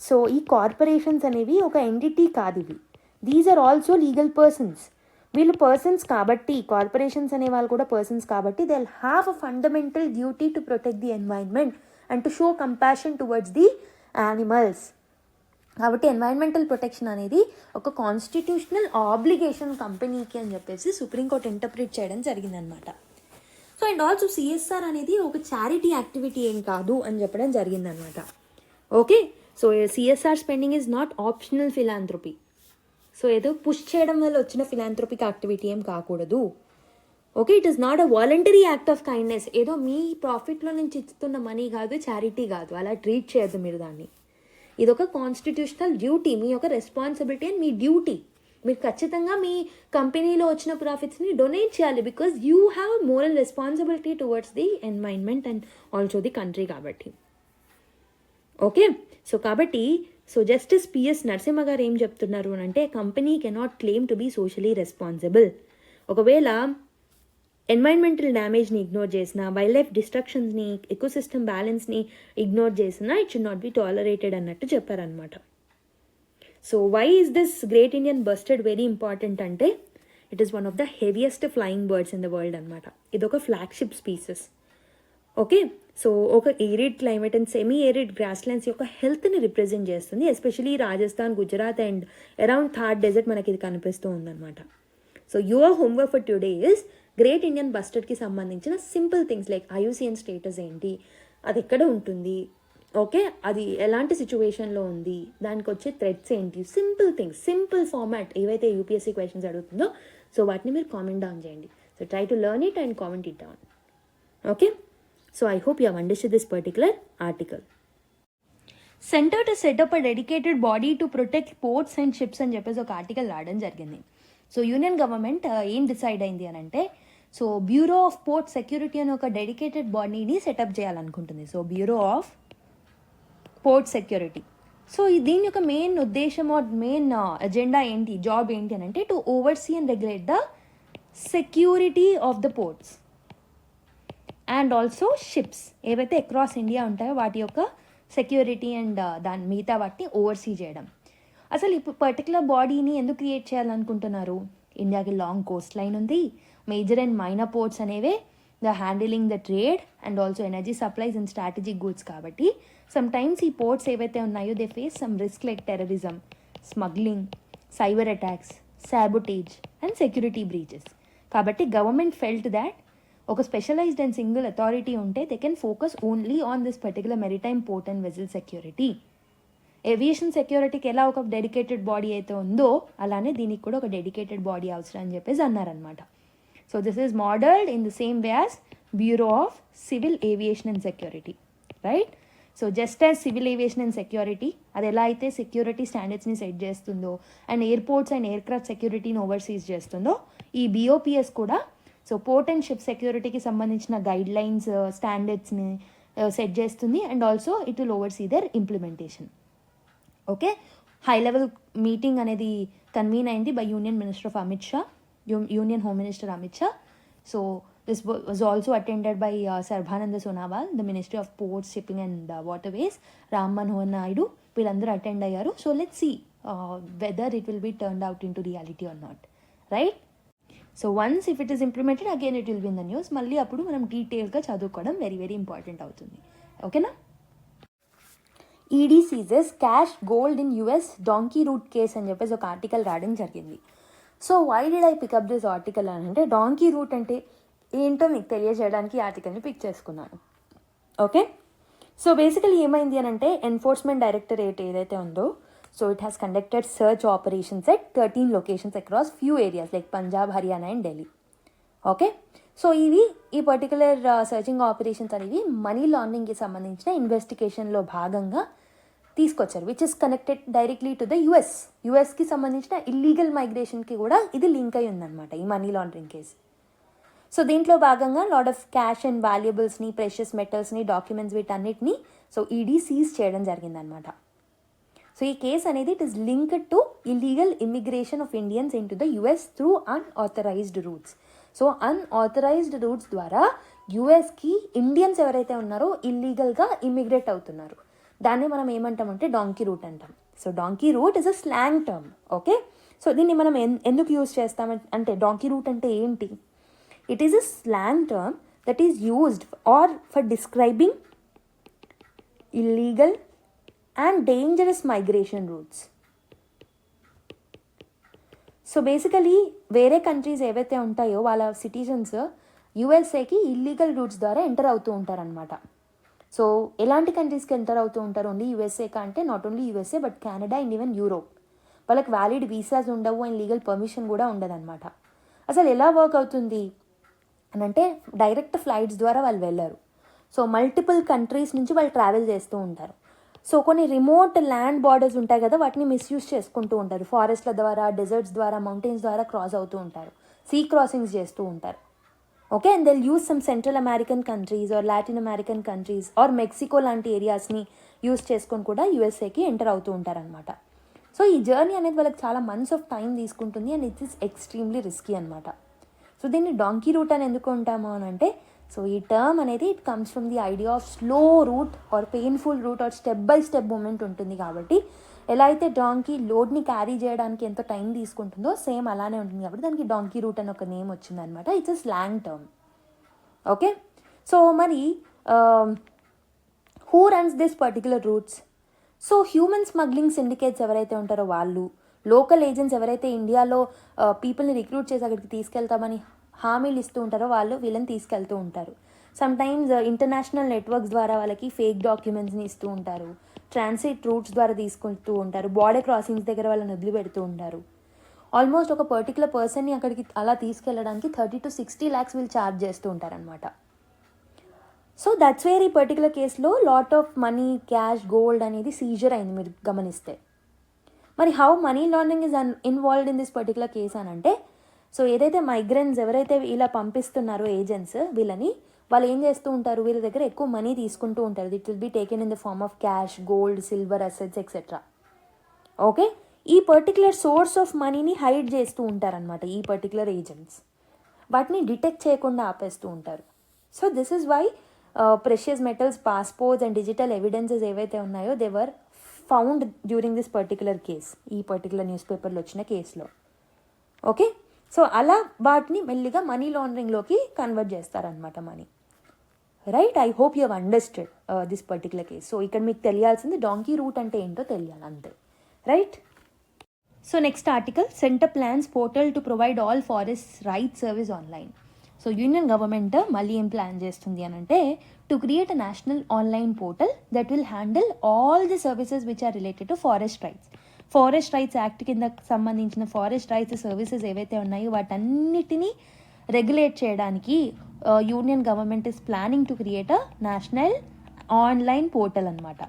సో ఈ కార్పొరేషన్స్ అనేవి ఒక ఎంటిటీ కాదు, ఇవి these are also legal persons. వీళ్ళు పర్సన్స్ కాబట్టి, కార్పొరేషన్స్ అనే వాళ్ళు కూడా పర్సన్స్ కాబట్టి, they will have a fundamental duty to protect the environment and to show compassion towards the animals. కాబట్టి ఎన్వైర్న్మెంటల్ ప్రొటెక్షన్ అనేది ఒక కాన్స్టిట్యూషనల్ ఆబ్లిగేషన్ కంపెనీకి అని చెప్పేసి సుప్రీంకోర్టు ఇంటర్ప్రిట్ చేయడం జరిగిందనమాట. సో అండ్ ఆల్సో సిఎస్ఆర్ అనేది ఒక చారిటీ యాక్టివిటీ ఏం కాదు అని చెప్పడం జరిగిందనమాట. Okay, so CSR spending is not optional philanthropy. So ఏదో పుష్ చేయడం వల్ల వచ్చిన ఫిలాంథ్రపిక్ యాక్టివిటీ ఏం కాకూడదు. Okay, it is not a voluntary act of kindness. ఏదో మీ ప్రాఫిట్లో నుంచి ఇస్తున్న మనీ కాదు, చారిటీ కాదు, అలా ట్రీట్ చేయొద్దు మీరు దాన్ని. ఇది ఒక కాన్స్టిట్యూషనల్ డ్యూటీ, మీ యొక్క రెస్పాన్సిబిలిటీ అండ్ మీ డ్యూటీ. మీరు ఖచ్చితంగా మీ కంపెనీలో వచ్చిన ప్రాఫిట్స్ని డొనేట్ చేయాలి, because you have moral responsibility towards the environment and also the country కాబట్టి. ఓకే, సో కాబట్టి సో జస్టిస్ పిఎస్ నరసింహ గారు ఏం చెప్తున్నారు అని అంటే, company cannot claim to be socially responsible. ఒకవేళ ఎన్వైర్న్మెంటల్ డ్యామేజ్ని ఇగ్నోర్ చేసిన, వైల్డ్ లైఫ్ డిస్ట్రక్షన్స్ని, ఎకోసిస్టమ్ బ్యాలెన్స్ని ఇగ్నోర్ చేసిన, it should not be tolerated అన్నట్టు చెప్పారనమాట. So why is this great Indian bustard very important అంటే, it is one of the heaviest flying birds in the world అనమాట. ఇది ఒక ఫ్లాగ్షిప్ స్పీసెస్. ఓకే, సో ఒక arid climate and semi arid grasslands యొక్క హెల్త్ని represent చేస్తుంది. Especially Rajasthan, Gujarat and around Thar desert మనకి ఇది కనిపిస్తూ ఉందన్నమాట. So your homework for today is great Indian బస్టర్డ్కి సంబంధించిన simple things like IUCN status ఏంటి, అది ఎక్కడ ఉంటుంది, ఓకే, అది ఎలాంటి సిచ్యువేషన్లో ఉంది, దానికి వచ్చే థ్రెడ్స్ ఏంటి, సింపుల్ థింగ్స్, సింపుల్ ఫార్మాట్ ఏవైతే UPSC క్వశ్చన్స్ అడుగుతుందో సో వాటిని మీరు కామెంట్ డౌన్ చేయండి. So try to learn it and comment it down. Okay, so I hope you have understood this particular article. Centre to set up a dedicated body to protect ports and ships అని చెప్పేసి ఒక article రావడం జరిగింది. So union government ఏం decide అయింది అని అంటే, so bureau of port security అని ఒక డెడికేటెడ్ బాడీని సెటప్ చేయాలనుకుంటుంది. So bureau of port security. So దీని యొక్క మెయిన్ ఉద్దేశం ఆర్ మెయిన్ ఎజెండా ఏంటి, జాబ్ ఏంటి అని అంటే, to oversee and regulate the security of the ports and also ships ఏవైతే అక్రాస్ ఇండియా ఉంటాయో వాటి యొక్క సెక్యూరిటీ అండ్ దాని మిగతా వాటిని ఓవర్సీ చేయడం. అసలు ఇప్పుడు పర్టికులర్ బాడీని ఎందుకు క్రియేట్ చేయాలనుకుంటున్నారు? ఇండియాకి లాంగ్ కోస్ట్ లైన్ ఉంది, మేజర్ అండ్ మైనర్ పోర్ట్స్ అనేవే the handling the trade and also energy supplies and strategic goods. కాబట్టి సమ్ టైమ్స్ ఈ పోర్ట్స్ ఏవైతే ఉన్నాయో they face some risk like terrorism, smuggling, cyber attacks, sabotage and security breaches. కాబట్టి government felt that ఒక specialised and single authority ఉంటే they can focus only on this particular maritime port and vessel security. Aviation సెక్యూరిటీకి ఎలా ఒక dedicated body అయితే ఉందో అలానే దీనికి కూడా ఒక డెడికేటెడ్ బాడీ అవసరం అని చెప్పేసి అన్నారనమాట. So this is modelled in the same way as bureau of civil aviation and security, right? So just as civil aviation and security అది ఎలా అయితే సెక్యూరిటీ స్టాండర్డ్స్ని సెట్ చేస్తుందో అండ్ ఎయిర్పోర్ట్స్ అండ్ ఎయిర్క్రాఫ్ట్ సెక్యూరిటీని ఓవర్సీస్ చేస్తుందో, ఈ BOPS కూడా so port and ship సెక్యూరిటీకి సంబంధించిన గైడ్ లైన్స్, స్టాండర్డ్స్ని సెట్ చేస్తుంది and also it will oversee their implementation. Okay, high level meeting అనేది కన్వీన్ అయింది by union minister of Amit Shah, union home minister Amit Shah. So this was also attended by Sarbananda Sonowal, the Ministry of Ports, Shipping and Waterways, Ram Manohar Naidu, వీళ్ళందరూ attend అయ్యారు. So let's see whether it will be turned out into reality or not, right? So once if it is implemented again it will be in the news. మళ్ళీ అప్పుడు మనం డీటెయిల్గా చదువుకోవడం very very important అవుతుంది. ఓకేనా? ED seizes cash gold in US donkey route case అని చెప్పేసి ఒక ఆర్టికల్ రాయడం జరిగింది. So why did I pick up this article అని అంటే, డాంకీ రూట్ అంటే ఏంటో మీకు తెలియజేయడానికి ఈ ఆర్టికల్ని పిక్ చేసుకున్నాను. ఓకే, సో బేసికలీ ఏమైంది అని అంటే, ఎన్ఫోర్స్మెంట్ డైరెక్టరేట్ ఏదైతే ఉందో, so it has conducted search operations at 13 locations across few areas like Punjab, Haryana and Delhi. Okay, so ఈ పర్టికులర్ సర్చింగ్ ఆపరేషన్స్ అనేవి మనీ లాండరింగ్కి సంబంధించిన ఇన్వెస్టిగేషన్లో భాగంగా తీసుకొచ్చారు, which is connected directly to the యుఎస్కి సంబంధించిన ఇల్లీగల్ మైగ్రేషన్కి కూడా ఇది లింక్ అయి ఉందన్నమాట ఈ మనీ లాండరింగ్ కేసు. సో దీంట్లో భాగంగా లాట్ ఆఫ్ క్యాష్ అండ్ వాల్యుబుల్స్ని, ప్రెషియస్ మెటల్స్ని, డాక్యుమెంట్స్ వీటన్నిటిని సో ఈడీ సీజ్ చేయడం జరిగిందనమాట. సో ఈ కేసు అనేది it is linked to illegal immigration of Indians in to the US through unauthorised routes. So unauthorised routes ద్వారా యుఎస్కి ఇండియన్స్ ఎవరైతే ఉన్నారో ఇల్లీగల్గా ఇమిగ్రేట్ అవుతున్నారు. దాన్ని మనం ఏమంటామంటే డాంకీ రూట్ అంటాం. So donkey route is a slang term. Okay, so దీన్ని మనం ఎందుకు యూజ్ చేస్తామంటే, డాంకీ రూట్ అంటే ఏంటి? It is a slang term that is used for describing illegal and dangerous migration routes. So basically వేరే countries ఏవైతే ఉంటాయో వాళ్ళ సిటిజన్స్ యుఎస్ఏకి ఇల్లీగల్ రూట్స్ ద్వారా ఎంటర్ అవుతూ ఉంటారనమాట. సో ఎలాంటి కంట్రీస్కి ఎంటర్ అవుతూ ఉంటారు? ఓన్లీ యుఎస్ఏకా అంటే not only USA but Canada and even Europe. వాళ్ళకి వ్యాలిడ్ వీసాస్ ఉండవు అండ్ లీగల్ పర్మిషన్ కూడా ఉండదన్నమాట. అసలు ఎలా వర్క్ అవుతుంది అని అంటే, డైరెక్ట్ ఫ్లైట్స్ ద్వారా వాళ్ళు వెళ్ళారు. సో మల్టిపుల్ కంట్రీస్ నుంచి వాళ్ళు ట్రావెల్ చేస్తూ ఉంటారు. సో కొన్ని రిమోట్ ల్యాండ్ బార్డర్స్ ఉంటాయి కదా, వాటిని మిస్యూజ్ చేసుకుంటూ ఉంటారు. ఫారెస్ట్ల ద్వారా, డెజర్ట్స్ ద్వారా, మౌంటైన్స్ ద్వారా క్రాస్ అవుతూ ఉంటారు. సీ క్రాసింగ్స్ చేస్తూ ఉంటారు. Okay, and they'll use some central American countries or Latin American countries or Mexico లాంటి ఏరియాస్ని యూస్ చేసుకొని కూడా యుఎస్ఏకి ఎంటర్ అవుతూ ఉంటారనమాట. సో ఈ జర్నీ అనేది వాళ్ళకి చాలా మంత్స్ ఆఫ్ టైం తీసుకుంటుంది and it is extremely risky అనమాట. సో దీన్ని డాంకీ రూట్ అని ఎందుకు ఉంటాము అని అంటే, సో ఈ టర్మ్ అనేది it comes from the idea of slow route or painful route or step by step movement ఉంటుంది. కాబట్టి ఎలా అయితే డాంకీ లోడ్ని క్యారీ చేయడానికి ఎంతో టైం తీసుకుంటుందో సేమ్ అలానే ఉంటుంది. కాబట్టి దానికి డాంకీ రూట్ అని ఒక నేమ్ వచ్చిందనమాట. It's a slang term. Okay, so మరి who runs this particular routes? So human smuggling syndicates ఎవరైతే ఉంటారో వాళ్ళు, లోకల్ ఏజెంట్స్ ఎవరైతే ఇండియాలో పీపుల్ని రిక్రూట్ చేసి అక్కడికి తీసుకెళ్తామని హామీలు ఇస్తూ ఉంటారో వాళ్ళు వీళ్ళని తీసుకెళ్తూ ఉంటారు. సమ్టైమ్స్ ఇంటర్నేషనల్ నెట్వర్క్స్ ద్వారా వాళ్ళకి ఫేక్ డాక్యుమెంట్స్ని ఇస్తూ ఉంటారు. ట్రాన్సిట్ రూట్స్ ద్వారా తీసుకుంటూ ఉంటారు. బార్డర్ క్రాసింగ్స్ దగ్గర వాళ్ళని వదిలిపెడుతూ ఉంటారు. ఆల్మోస్ట్ ఒక పర్టికులర్ పర్సన్ని అక్కడికి అలా తీసుకెళ్ళడానికి 30 to 60 lakhs వీళ్ళు ఛార్జ్ చేస్తూ ఉంటారనమాట. సో దట్స్ వేర్ ఈ పర్టికులర్ కేసులో lot of money, cash, gold అనేది సీజర్ అయింది మీరు గమనిస్తే. మరి how many laundering is involved in this particular case అని అంటే, సో ఏదైతే మైగ్రెంట్స్ ఎవరైతే ఇలా పంపిస్తున్నారో ఏజెంట్స్ వీళ్ళని, వాళ్ళు ఏం చేస్తూ ఉంటారు, వీళ్ళ దగ్గర ఎక్కువ మనీ తీసుకుంటూ ఉంటారు. It will be taken in the form of cash, gold, silver, assets etcetera. Okay, ఈ పర్టికులర్ సోర్స్ ఆఫ్ మనీని హైడ్ చేస్తూ ఉంటారనమాట ఈ పర్టికులర్ ఏజెంట్స్. వాటిని డిటెక్ట్ చేయకుండా ఆపేస్తూ ఉంటారు. So this is why precious metals, passports and digital evidences ఏవైతే ఉన్నాయో they were found during this particular case, ఈ పర్టికులర్ న్యూస్ పేపర్లో వచ్చిన కేసులో. ఓకే, సో అలా వాటిని మెల్లిగా మనీ లాండరింగ్లోకి కన్వర్ట్ చేస్తారనమాట money. Right, I hope you have understood this particular case. So ఇక్కడ మీకు తెలియాల్సింది డాంకీ రూట్ అంటే ఏంటో తెలియాలి అంతే. Right, so next article, centre plans portal to provide all forest rights service online. So union government మళ్ళీ ఏం ప్లాన్ చేస్తుంది అని అంటే, to create a national online portal that will handle all the services which are related to forest rights. Forest rights act కింద సంబంధించిన forest rights services ఏవైతే ఉన్నాయో వాటన్నిటినీ రెగ్యులేట్ చేయడానికి union government is planning to create a national online portal అనమాట.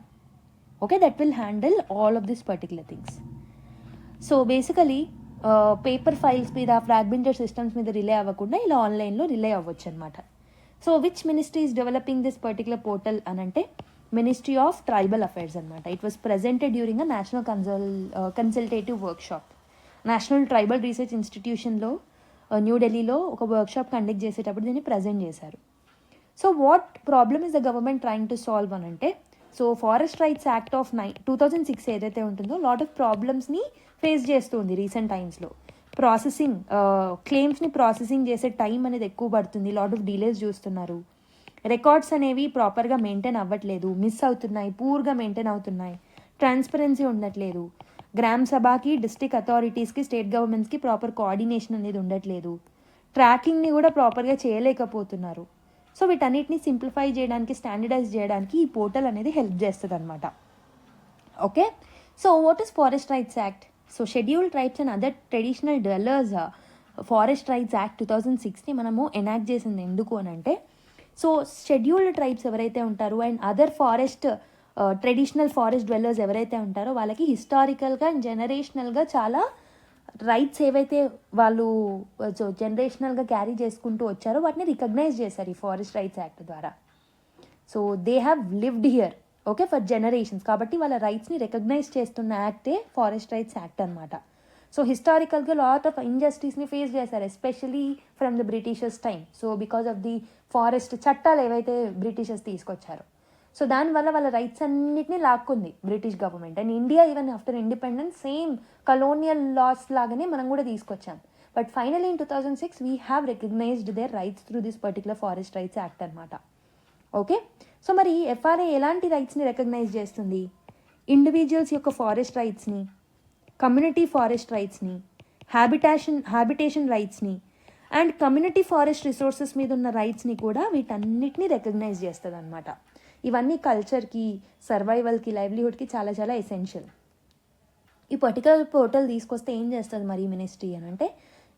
Okay, that will handle all of this particular things. So basically paper files మీద, fragmented systems మీద rely అవ్వకుండా ఇలా ఆన్లైన్లో రిలే అవ్వచ్చు అనమాట. So which ministry is developing this particular portal అని అంటే, మినిస్ట్రీ ఆఫ్ ట్రైబల్ అఫైర్స్ అనమాట. It was presented during a national consultative workshop. National tribal research ఇన్స్టిట్యూషన్లో న్యూఢిల్లీలో ఒక వర్క్షాప్ కండక్ట్ చేసేటప్పుడు దీన్ని ప్రజెంట్ చేశారు. So what problem is the government trying to solve అని అంటే, so forest rights act of 2006 ఏదైతే ఉంటుందో లాట్ ఆఫ్ ప్రాబ్లమ్స్ని ఫేస్ చేస్తుంది రీసెంట్ టైమ్స్లో. ప్రాసెసింగ్ క్లెయిమ్స్ని ప్రాసెసింగ్ చేసే టైం అనేది ఎక్కువ పడుతుంది, లాట్ ఆఫ్ డిలేస్ చూస్తున్నారు. రికార్డ్స్ అనేవి ప్రాపర్గా మెయింటైన్ అవ్వట్లేదు, మిస్ అవుతున్నాయి, పూర్గా మెయింటైన్ అవుతున్నాయి, ట్రాన్స్పరెన్సీ ఉండట్లేదు, గ్రామ సభకి, డిస్ట్రిక్ట్ అథారిటీస్కి, స్టేట్ గవర్నమెంట్స్కి ప్రాపర్ కోఆర్డినేషన్ అనేది ఉండట్లేదు, ట్రాకింగ్ని కూడా ప్రాపర్గా చేయలేకపోతున్నారు. సో వీటన్నిటిని సింప్లిఫై చేయడానికి, స్టాండర్డైజ్ చేయడానికి ఈ పోర్టల్ అనేది హెల్ప్ చేస్తుంది అనమాట. Okay, so what is forest rights act? So scheduled tribes and other traditional dwellers forest rights act 2006ని మనము ఎనాక్ట్ చేసింది ఎందుకు అని అంటే, సో షెడ్యూల్డ్ ట్రైబ్స్ ఎవరైతే ఉంటారో and other forest traditional forest dwellers ఎవరైతే ఉంటారో వాళ్ళకి హిస్టారికల్గా అండ్ జనరేషనల్గా చాలా రైట్స్ ఏవైతే వాళ్ళు జనరేషనల్గా క్యారీ చేసుకుంటూ వచ్చారో వాటిని రికగ్నైజ్ చేశారు ఈ ఫారెస్ట్ రైట్స్ యాక్ట్ ద్వారా. So they have lived here, okay, for generations. కాబట్టి వాళ్ళ రైట్స్ని రికగ్నైజ్ చేస్తున్న యాక్టే ఫారెస్ట్ రైట్స్ యాక్ట్ అనమాట. సో హిస్టారికల్గా లాట్ ఆఫ్ ఇంజస్టిస్ని ఫేస్ చేశారు, especially from the Britishers time. So because of the forest చట్టాలు ఏవైతే బ్రిటిషర్స్ తీసుకొచ్చారో, సో దానివల్ల వాళ్ళ రైట్స్ అన్నిటినీ లాక్కుంది British government. And India even after independence same colonial laws లాగానే మనం కూడా తీసుకొచ్చాం. But finally in 2006 we have recognised their rights through this particular forest rights act అనమాట. ఓకే, సో మరి ఎఫ్ఆర్ఏ ఎలాంటి రైట్స్ని రికగ్నైజ్ చేస్తుంది? ఇండివిజువల్స్ యొక్క ఫారెస్ట్ రైట్స్ని, కమ్యూనిటీ ఫారెస్ట్ రైట్స్ని, హ్యాబిటేషన్ రైట్స్ని అండ్ కమ్యూనిటీ ఫారెస్ట్ రిసోర్సెస్ మీద ఉన్న రైట్స్ని కూడా వీటన్నిటిని రికగ్నైజ్ చేస్తుంది అనమాట. ఇవన్నీ కల్చర్కి, సర్వైవల్కి, లైవ్లీహుడ్కి చాలా చాలా ఎసెన్షియల్. ఈ పర్టికులర్ పోర్టల్ తీసుకొస్తే ఏం చేస్తుంది మరి మినిస్ట్రీ అని అంటే,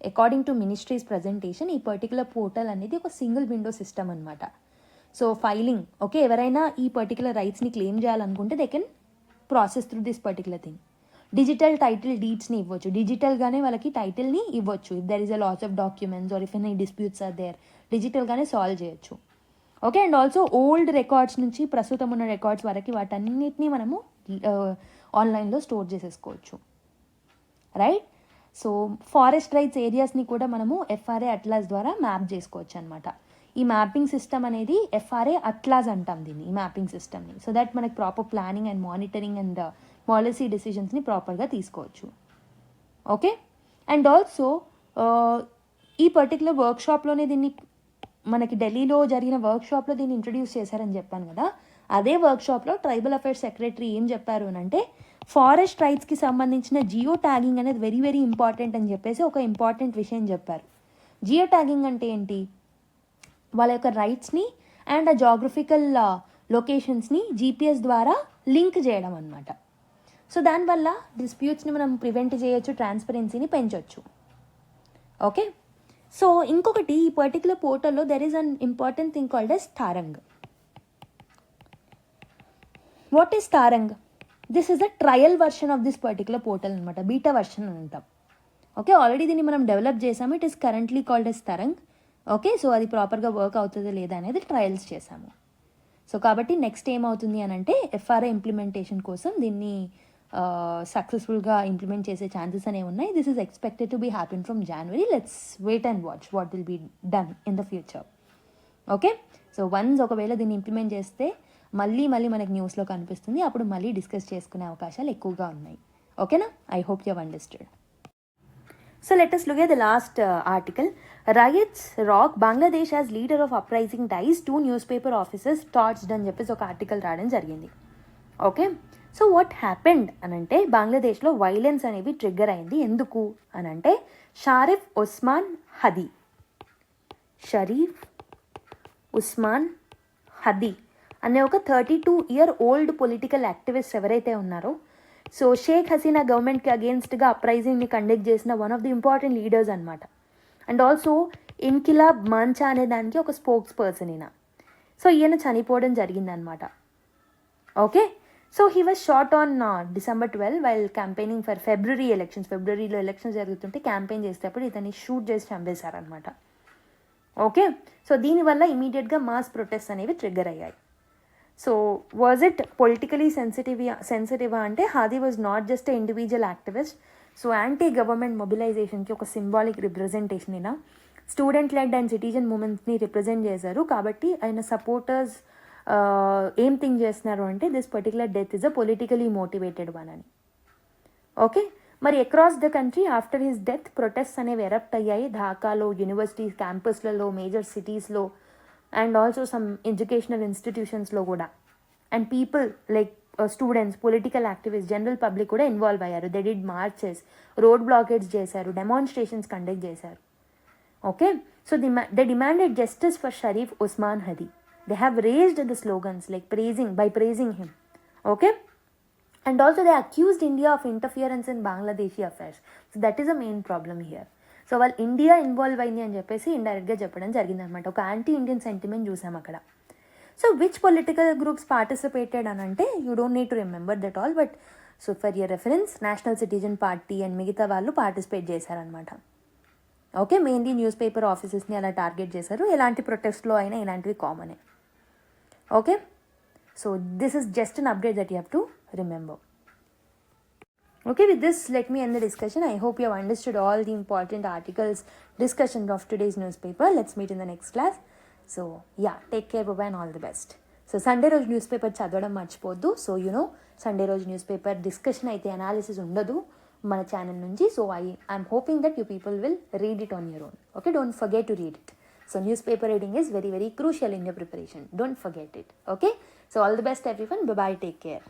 అకార్డింగ్ టు మినిస్ట్రీస్ ప్రజెంటేషన్ ఈ పర్టికులర్ పోర్టల్ అనేది ఒక సింగిల్ విండో సిస్టమ్ అనమాట. సో ఫైలింగ్, ఓకే, ఎవరైనా ఈ పర్టికులర్ రైట్స్ని క్లెయిమ్ చేయాలనుకుంటే they can process through this particular thing. Digital title డీడ్స్ని ఇవ్వచ్చు, డిజిటల్గానే వాళ్ళకి టైటిల్ని ఇవ్వచ్చు. If there is a loss of documents or if any disputes are there, డిజిటల్గానే సాల్వ్ చేయొచ్చు. Okay, and also old records నుంచి ప్రస్తుతం ఉన్న రికార్డ్స్ వరకు వాటన్నిటినీ మనము ఆన్లైన్లో స్టోర్ చేసేసుకోవచ్చు, రైట్? సో ఫారెస్ట్ రైట్స్ ఏరియాస్ని కూడా మనము ఎఫ్ఆర్ఏ అట్లాస్ ద్వారా మ్యాప్ చేసుకోవచ్చు అనమాట. ఈ మ్యాపింగ్ సిస్టమ్ అనేది ఎఫ్ఆర్ఏ అట్లాస్ అంటాం దీన్ని, ఈ మ్యాపింగ్ సిస్టమ్ని. సో దట్ మనకి proper planning and monitoring and policy డెసిషన్స్ని ప్రాపర్గా తీసుకోవచ్చు. ఓకే, అండ్ ఆల్సో ఈ పర్టికులర్ వర్క్షాప్లోనే దీన్ని, మనకి ఢిల్లీలో జరిగిన వర్క్షాప్లో దీన్ని ఇంట్రడ్యూస్ చేశారని చెప్పాను కదా, అదే వర్క్షాప్లో ట్రైబల్ అఫైర్స్ సెక్రటరీ ఏం చెప్పారు అని అంటే, ఫారెస్ట్ రైట్స్కి సంబంధించిన జియో ట్యాగింగ్ అనేది వెరీ వెరీ ఇంపార్టెంట్ అని చెప్పేసి ఒక ఇంపార్టెంట్ విషయం చెప్పారు. జియో ట్యాగింగ్ అంటే ఏంటి? వాళ్ళ యొక్క రైట్స్ని అండ్ ఆ జాగ్రఫికల్ లొకేషన్స్ని జీపీఎస్ ద్వారా లింక్ చేయడం అనమాట. సో దానివల్ల డిస్ప్యూట్స్ని మనం ప్రివెంట్ చేయొచ్చు, ట్రాన్స్పరెన్సీని పెంచవచ్చు. ఓకే, సో ఇంకొకటి, ఈ పర్టికులర్ పోర్టల్లో there is an important thing called as Taranga. What is Taranga? This is the trial version of this particular portal అనమాట, బీటా వర్షన్ అని అంటాం. ఓకే, ఆల్రెడీ దీన్ని మనం డెవలప్ చేసాము, it is currently called as Taranga. Okay, so అది ప్రాపర్గా work అవుతుందో లేదా అనేది ట్రయల్స్ చేసాము. సో కాబట్టి నెక్స్ట్ ఏమవుతుంది అని అంటే, ఎఫ్ఆర్ఏ ఇంప్లిమెంటేషన్ కోసం దీన్ని సక్సెస్ఫుల్గా ఇంప్లిమెంట్ చేసే ఛాన్సెస్ అనేవి ఉన్నాయి. This is expected to be happen from January. Let's wait and watch what will be done in the future. Okay, so once ఒకవేళ దీన్ని ఇంప్లిమెంట్ చేస్తే మళ్ళీ మనకి న్యూస్లో కనిపిస్తుంది, అప్పుడు మళ్ళీ డిస్కస్ చేసుకునే అవకాశాలు ఎక్కువగా ఉన్నాయి. ఓకేనా? I hope you have understood. So let us look at the last article. Riots rock Bangladesh as leader of uprising dies, 2 newspaper officers torched అని చెప్పేసి ఒక ఆర్టికల్ రావడం జరిగింది. ఓకే, సో వాట్ హ్యాపెండ్ అని అంటే, బంగ్లాదేశ్లో వైలెన్స్ అనేవి ట్రిగ్గర్ అయింది. ఎందుకు అని అంటే, షరీఫ్ ఉస్మాన్ హదీ అనే ఒక 32-year-old పొలిటికల్ యాక్టివిస్ట్ ఎవరైతే ఉన్నారో, సో షేక్ హసీనా గవర్నమెంట్కి అగేన్స్ట్గా అప్రైజింగ్ని కండక్ట్ చేసిన one of the important leaders అనమాట. అండ్ ఆల్సో ఇన్కిలాబ్ మంచా అనే దానికి ఒక స్పోక్స్ పర్సన్ ఈయన. సో ఈయన చనిపోవడం జరిగిందనమాట. Okay, so he was shot on December 12 while campaigning for ఫిబ్రవరిలో ఎలక్షన్స్ జరుగుతుంటే క్యాంపెయిన్ చేసేటప్పుడు ఇతన్ని షూట్ చేసి చంపేశారనమాట. ఓకే, సో దీనివల్ల ఇమీడియట్గా మాస్ ప్రొటెస్ట్ అనేవి ట్రిగ్గర్ అయ్యాయి. So was it politically sensitive అంటే Hadi was not just a individual activist. So anti government మొబిలైజేషన్కి ఒక సింబాలిక్ రిప్రజెంటేషన్ అయినా స్టూడెంట్ లెడ్ అండ్ సిటిజన్ మూమెంట్ని రిప్రజెంట్ చేశారు. కాబట్టి ఆయన సపోర్టర్స్ ఏం థింక్ చేస్తున్నారు అంటే this particular death is a politically motivated one అని. ఓకే, మరి across the country after his death protest అనేవి ఎరప్ట్ అయ్యాయి. ఢాకాలో, యూనివర్సిటీస్ క్యాంపస్లలో, మేజర్ సిటీస్లో అండ్ ఆల్సో సమ్ ఎడ్యుకేషనల్ ఇన్స్టిట్యూషన్స్లో కూడా. And people like students, political activist, general public కూడా ఇన్వాల్వ్ అయ్యారు. They did marches, road blockades చేశారు, డెమాన్స్ట్రేషన్స్ కండక్ట్ చేశారు. Okay, so they demanded justice for Sharif Osman Hadi. They have raised the slogans like praising him. Okay, and also they accused India of interference in Bangladeshi affairs. So that is a main problem here. So వాళ్ళు India involve అయింది అని చెప్పేసి ఇండైరెక్ట్గా చెప్పడం జరిగింది అనమాట. ఒక anti Indian sentiment చూసాం అక్కడ. So which political groups participated అని అంటే you don't need to remember that all, but so for your reference national citizen party and మిగతా వాళ్ళు పార్టిసిపేట్ చేశారనమాట. ఓకే, మెయిన్లీ న్యూస్ పేపర్ ఆఫీసెస్ని అలా టార్గెట్ చేశారు. ఎలాంటి ప్రొటెస్ట్లో అయినా ఇలాంటివి కామనే. Okay, so this is just an update that you have to remember. Okay, with this let me end the discussion. I hope you have understood all the important articles, discussion of today's newspaper. Let's meet in the next class. So yeah, take care, bye-bye and all the best. So Sunday రోజు news paper చదవడం మర్చిపోద్దు. So Sunday రోజు news paper discussion అయితే analysis ఉండదు మన channel నుంచి. So I'm hoping that you people will read it on your own. Okay, don't forget to read it. So newspaper reading is very, very crucial in your preparation. Don't forget it. Okay. So all the best everyone. Bye-bye. Take care.